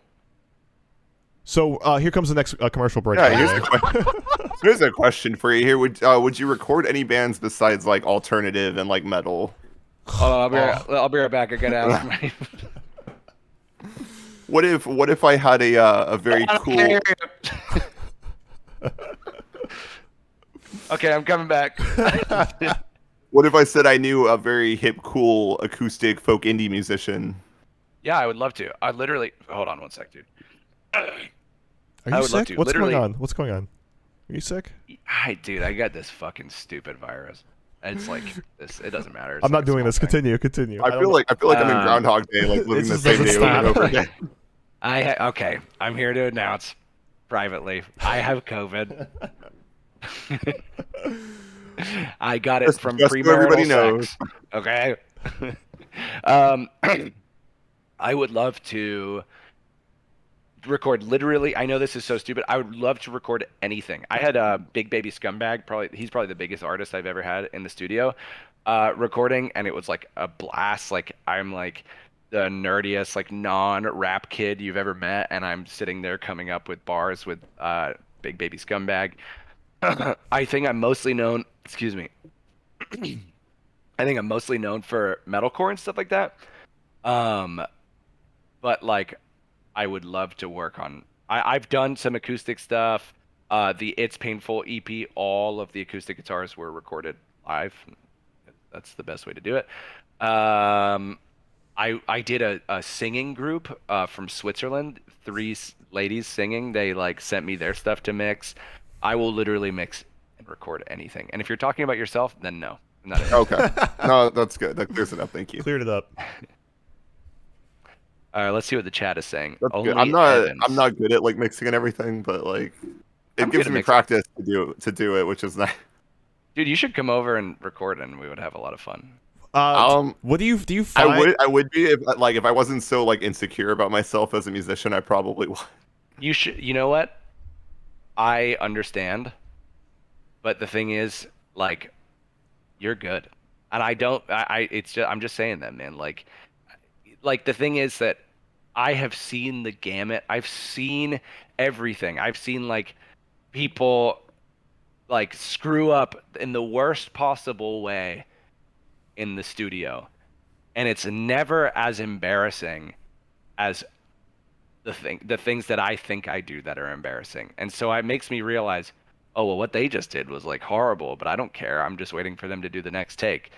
So here comes the next commercial break. Yeah, here's a question for you. Here, would you record any bands besides like alternative and like metal? I'll be right back. I gotta ask my... What if I had a very cool? Okay, I'm coming back. What if I said I knew a very hip, cool acoustic folk indie musician? Yeah, I would love to. I literally hold on one sec, dude. Are you sick? What's going on? What's going on? Are you sick? Dude, I got this fucking stupid virus. It's like this. It doesn't matter. I'm not doing this. Continue. I feel like I'm in Groundhog Day, like living the same day over and over again. Okay. I'm here to announce privately. I have COVID. I got it from premarital sex. Okay. I would love to record literally. I know this is so stupid. I would love to record anything. I had a Big Baby Scumbag. He's probably the biggest artist I've ever had in the studio recording, and it was like a blast. Like I'm like the nerdiest like non-rap kid you've ever met, and I'm sitting there coming up with bars with Big Baby Scumbag. I think I'm mostly known. Excuse me. I think I'm mostly known for metalcore and stuff like that. But like, I would love to work on. I've done some acoustic stuff. The It's Painful EP, all of the acoustic guitars were recorded live. That's the best way to do it. I did a singing group from Switzerland. 3 ladies singing. They like sent me their stuff to mix. I will literally mix and record anything. And if you're talking about yourself, then no. I'm not okay. No, that's good. That clears it up. Thank you. Cleared it up. All right, let's see what the chat is saying. I'm not good at like mixing and everything, but like it gives me practice to do it, which is nice. Dude, you should come over and record, and we would have a lot of fun. What do you find? I would be if I wasn't so like insecure about myself as a musician. I probably would. You should. You know what? I understand, but the thing is, like, you're good, and I don't. It's just. I'm just saying that, man. Like the thing is that I have seen the gamut. I've seen everything. I've seen like people like screw up in the worst possible way in the studio, and it's never as embarrassing as the things that I think I do that are embarrassing. And so it makes me realize, oh well, what they just did was like horrible, but I don't care. I'm just waiting for them to do the next take.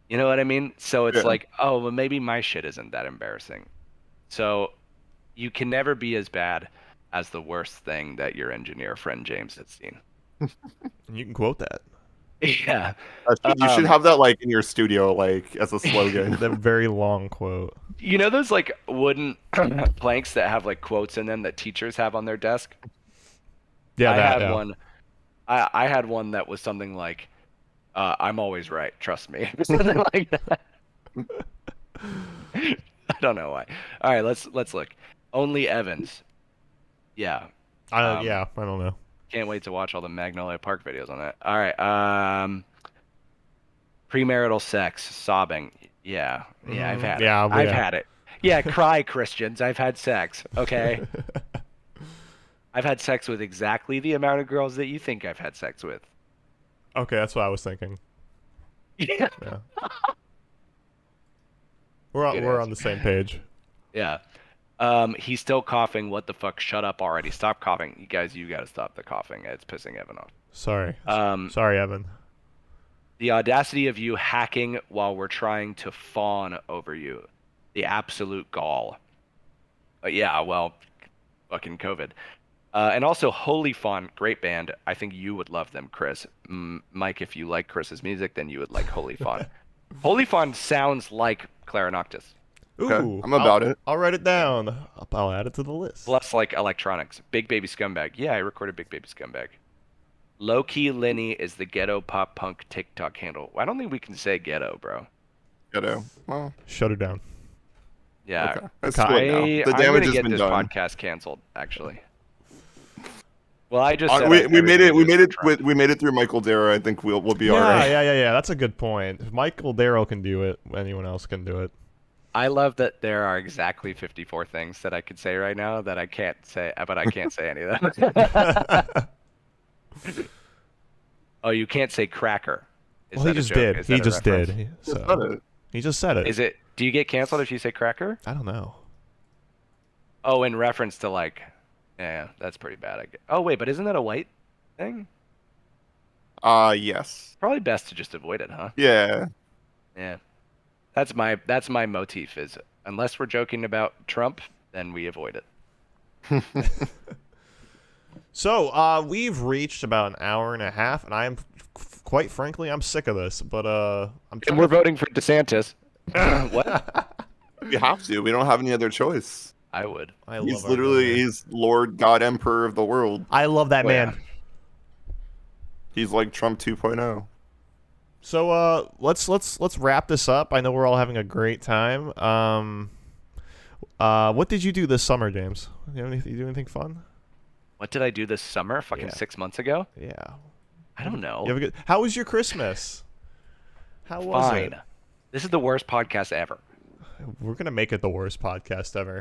You know what I mean? So it's like, oh, well, maybe my shit isn't that embarrassing. So you can never be as bad as the worst thing that your engineer friend James has seen. You can quote that. Yeah. You should have that like in your studio, like as a slogan. That very long quote. You know those like wooden planks that have like quotes in them that teachers have on their desk? Yeah, I had one. I had one that was something like, I'm always right. Trust me. Something like that. I don't know why. All right, let's look. Only Evans. Yeah. Yeah, I don't know. Can't wait to watch all the Magnolia Park videos on that. All right. Premarital sex, sobbing. Yeah. Yeah, I've had it. I've had it. Yeah, cry, Christians. I've had sex. Okay. I've had sex with exactly the amount of girls that you think I've had sex with. Okay, that's what I was thinking. Yeah. We're on the same page. Yeah. He's still coughing. What the fuck? Shut up already. Stop coughing. You guys, you gotta stop the coughing. It's pissing Evan off. Sorry. Sorry, Evan. The audacity of you hacking while we're trying to fawn over you. The absolute gall. Yeah, well, fucking COVID. And also, Holy Fawn, great band. I think you would love them, Chris. Mike, if you like Chris's music, then you would like Holy Fawn. Holy Fawn sounds like Clarinoctus. Ooh, okay, I'm about it. I'll write it down. I'll add it to the list. Less like electronics. Big Baby Scumbag. Yeah, I recorded Big Baby Scumbag. Low Key Lenny is the ghetto pop punk TikTok handle. I don't think we can say ghetto, bro. Ghetto. Well, shut it down. Yeah. Okay. Let's do it now. The damage has been done. Podcast canceled, actually. Well, I just we made it through Michael Dara. I think we'll be all right. Yeah. That's a good point. If Michael Dara can do it, anyone else can do it. I love that there are exactly 54 things that I could say right now that I can't say, but I can't say any of them. Oh, you can't say cracker. Well, he just did. He just did. So he just said it. Is it? Do you get canceled if you say cracker? I don't know. Oh, in reference to like, yeah, that's pretty bad. Oh wait, but isn't that a white thing? Yes. Probably best to just avoid it, huh? Yeah. Yeah. That's my motif is unless we're joking about Trump, then we avoid it. So, we've reached about an hour and a half, and quite frankly, I'm sick of this. But and we're voting for DeSantis. What? We have to. We don't have any other choice. I would. He's Lord God Emperor of the world. I love that man. Yeah. He's like Trump 2.0. So let's wrap this up. I know we're all having a great time. What did you do this summer, James? You do anything fun? What did I do this summer? Fucking 6 months ago? Yeah. I don't know. How was your Christmas? How was it? This is the worst podcast ever. We're gonna make it the worst podcast ever.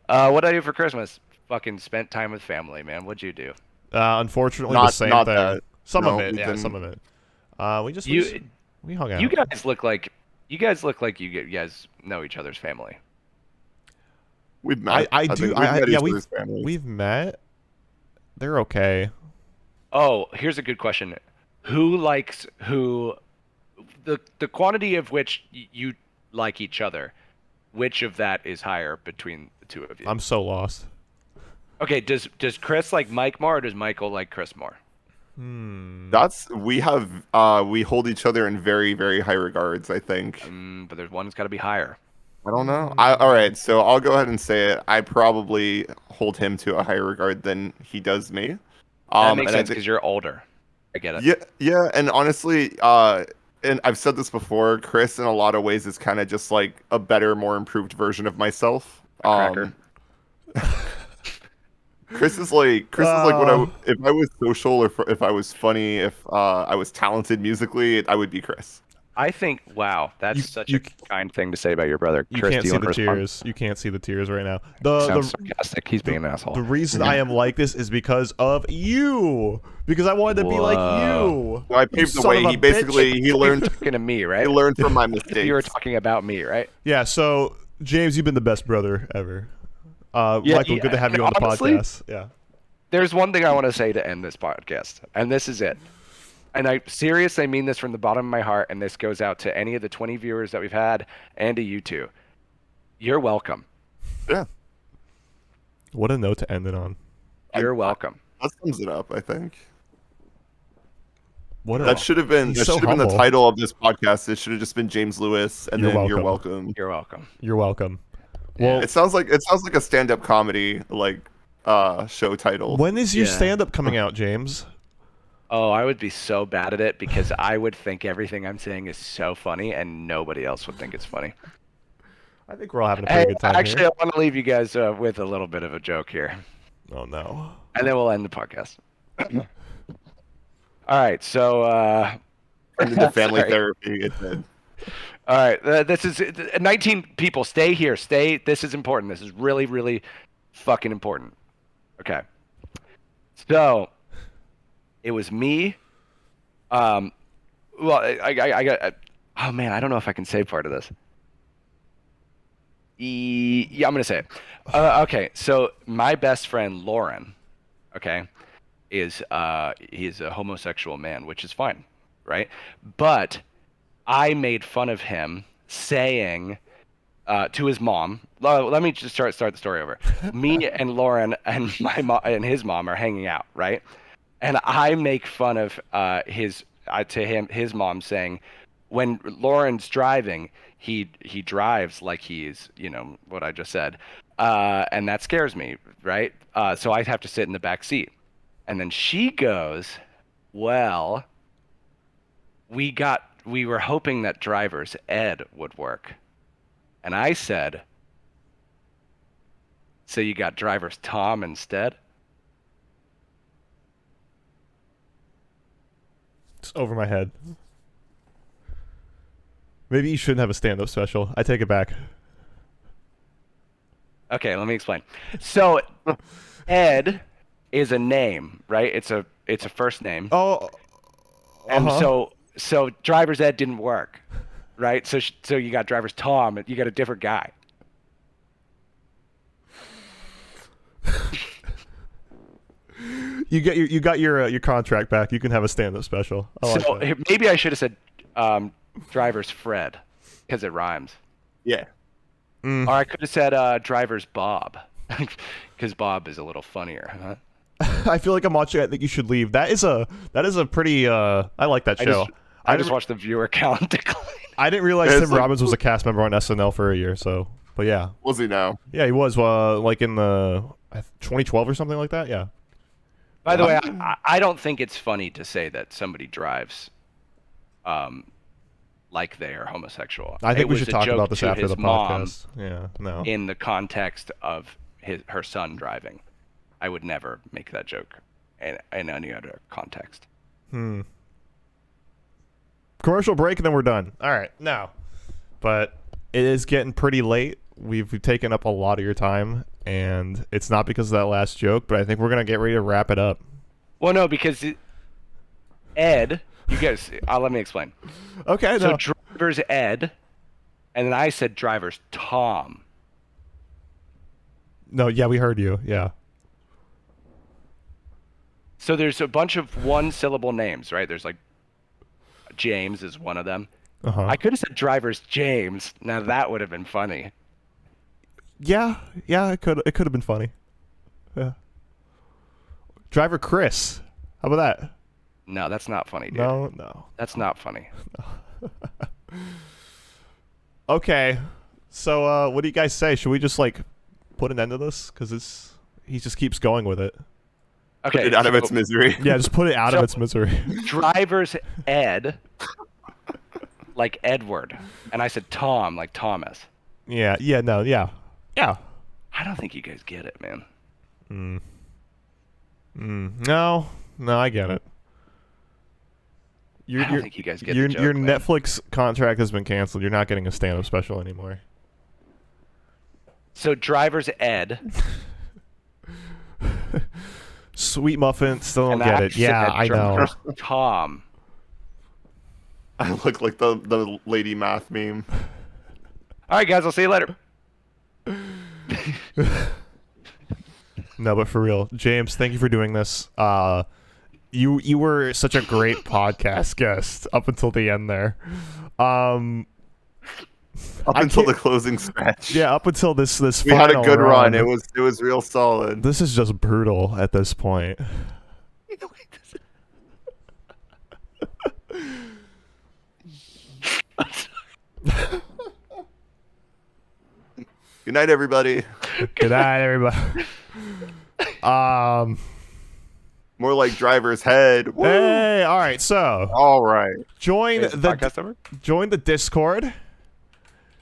What did I do for Christmas? Fucking spent time with family, man. What'd you do? Unfortunately, the same thing. That. Some of it. Some of it. We hung out. You guys look like you guys know each other's family. We've met. We've met. They're okay. Oh, here's a good question. Who likes who? The quantity of which you like each other, which of that is higher between the two of you? I'm so lost. Okay, does Chris like Mike more, or does Michael like Chris more? We hold each other in very, very high regards, I think. But there's one that's got to be higher. I don't know. All right, so I'll go ahead and say it. I probably hold him to a higher regard than he does me. That makes sense because you're older. I get it. Yeah, and honestly, and I've said this before, Chris in a lot of ways is kind of just like a better, more improved version of myself. Cracker. Chris is like what if I was social or if I was funny, if I was talented musically, I would be Chris. I think, wow, that's such a kind thing to say about your brother. You Chris, can't see the tears. You can't see the tears right now. Sounds sarcastic. He's being an asshole. The reason I am like this is because of you. Because I wanted to be like you. So I paved the way. He learned talking to me, right? He learned from my mistakes. You were talking about me, right? Yeah. So James, you've been the best brother ever. Michael, good to have you on the podcast. Yeah. There's one thing I want to say to end this podcast, and this is it. And I seriously mean this from the bottom of my heart, and this goes out to any of the 20 viewers that we've had and to you two. You're welcome. Yeah. What a note to end it on. You're welcome. That sums it up, I think. That should have been the title of this podcast. It should have just been James Lewis, and You're welcome. You're welcome. You're welcome. Well, it sounds like a stand-up comedy show title. When is your stand-up coming out, James? Oh, I would be so bad at it because I would think everything I'm saying is so funny and nobody else would think it's funny. I think we're all having a pretty good time actually, here. I want to leave you guys with a little bit of a joke here. Oh, no. And then we'll end the podcast. All right, so... And then the family sorry. therapy. It did. All right, this is 19 people. Stay here. Stay. This is important. This is really, really fucking important. Okay. So, it was me. Well, I got. Oh man, I don't know if I can say part of this. Yeah, I'm gonna say it. Okay, so my best friend Lauren, okay, he's a homosexual man, which is fine, right? But I made fun of him saying to his mom. Let me just start the story over. Me and Lauren and my mom and his mom are hanging out, right? And I make fun of his mom saying, when Lauren's driving, he drives like he's, what I just said, and that scares me, right? So I have to sit in the back seat, and then she goes, well, we were hoping that driver's ed would work, and I said, so you got driver's Tom instead? It's over my head. Maybe you shouldn't have a stand-up special. I take it back. Okay, let me explain. So, Ed is a name, right? It's a first name. Oh, and so driver's ed didn't work, right? So you got driver's Tom, you got a different guy. You got your contract back. You can have a stand-up special. So maybe I should have said driver's Fred because it rhymes. Yeah. Or I could have said driver's Bob because Bob is a little funnier, huh? I feel like I'm watching. I think you should leave. That is a pretty. I like that show. I just watched the viewer count decline. I didn't realize Tim Robbins was a cast member on SNL for a year. So, but yeah. Was he now? Yeah, he was. Like in the 2012 or something like that. Yeah. By the way, I don't think it's funny to say that somebody drives, like they are homosexual. I think we should talk about this after the podcast. Yeah. No. In the context of her son driving, I would never make that joke in any other context. Commercial break and then we're done. All right, now. But it is getting pretty late. We've taken up a lot of your time, and it's not because of that last joke, but I think we're going to get ready to wrap it up. Well, no, because Ed, you guys, let me explain. Okay, so driver's Ed, and then I said driver's Tom. No, yeah, we heard you, yeah. So there's a bunch of one-syllable names, right? There's like James is one of them. I could have said driver's James. Now that would have been funny. Yeah, it could have been funny. Yeah. Driver Chris. How about that? No, that's not funny, dude. No. That's not funny. Okay. So what do you guys say? Should we just like put an end to this? Because he just keeps going with it. Okay. Put it out of its misery. Yeah, just put it out of its misery. Driver's Ed, like Edward, and I said Tom, like Thomas. Yeah. Yeah. I don't think you guys get it, man. No, I get it. I don't think you guys get your the joke, your man. Netflix contract has been canceled. You're not getting a stand-up special anymore. So driver's Ed. Sweet Muffin still don't and get it. Yeah, I know. driver's Tom. I look like the lady math meme. All right, guys. I'll see you later. No, but for real, James, thank you for doing this. You were such a great podcast guest up until the end there. Up until the closing stretch. Yeah, up until this we had a good run. It was real solid. This is just brutal at this point. Good night, everybody. Good night, everybody. More like driver's head. Woo! Hey, all right. So All right. join Is the podcast over? join the Discord.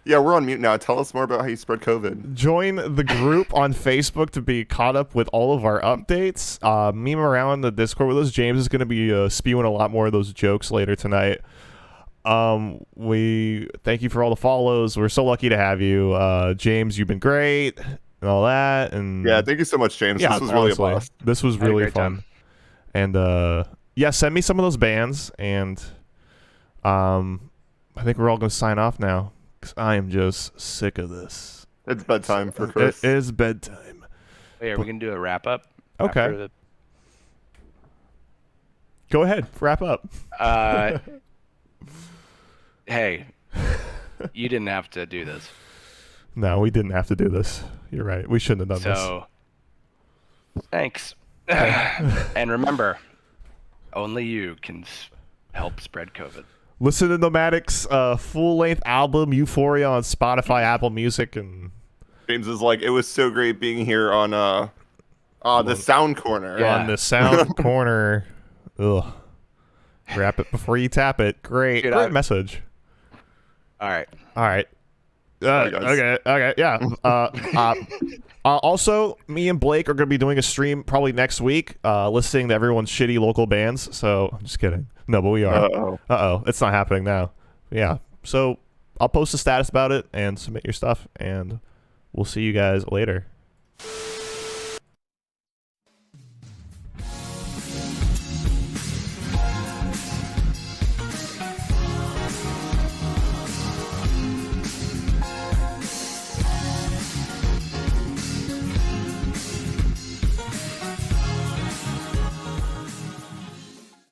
Yeah, we're on mute now. Tell us more about how you spread COVID. Join the group on Facebook to be caught up with all of our updates. Meme around the Discord with us. James is going to be spewing a lot more of those jokes later tonight. We thank you for all the follows. We're so lucky to have you. James, you've been great and all that. And Yeah, thank you so much, James. yeah, This was really a honestly, blast. this was Had a really great fun. time. And yeah, send me some of those bands, and I think we're all going to sign off now. I am just sick of this. It's bedtime for Chris. It is bedtime. Wait, are we gonna do a wrap up? Okay. after Go ahead. Wrap up. Hey, you didn't have to do this. No, we didn't have to do this. You're right. We shouldn't have done So, thanks. And remember, only you can help spread COVID. Listen to Nomadic's full-length album, Euphoria, on Spotify, Apple Music, and... James is like, it was so great being here on the Sound Corner. Yeah. on the Sound Corner. Ugh. Wrap it before you tap it. Great. Dude, Great message. All right. All right. Bye, guys. Okay, yeah. Also, me and Blake are going to be doing a stream probably next week, listening to everyone's shitty local bands. So, I'm just kidding. No, but we are. Uh-oh. It's not happening now. Yeah. So, I'll post a status about it and submit your stuff, and we'll see you guys later.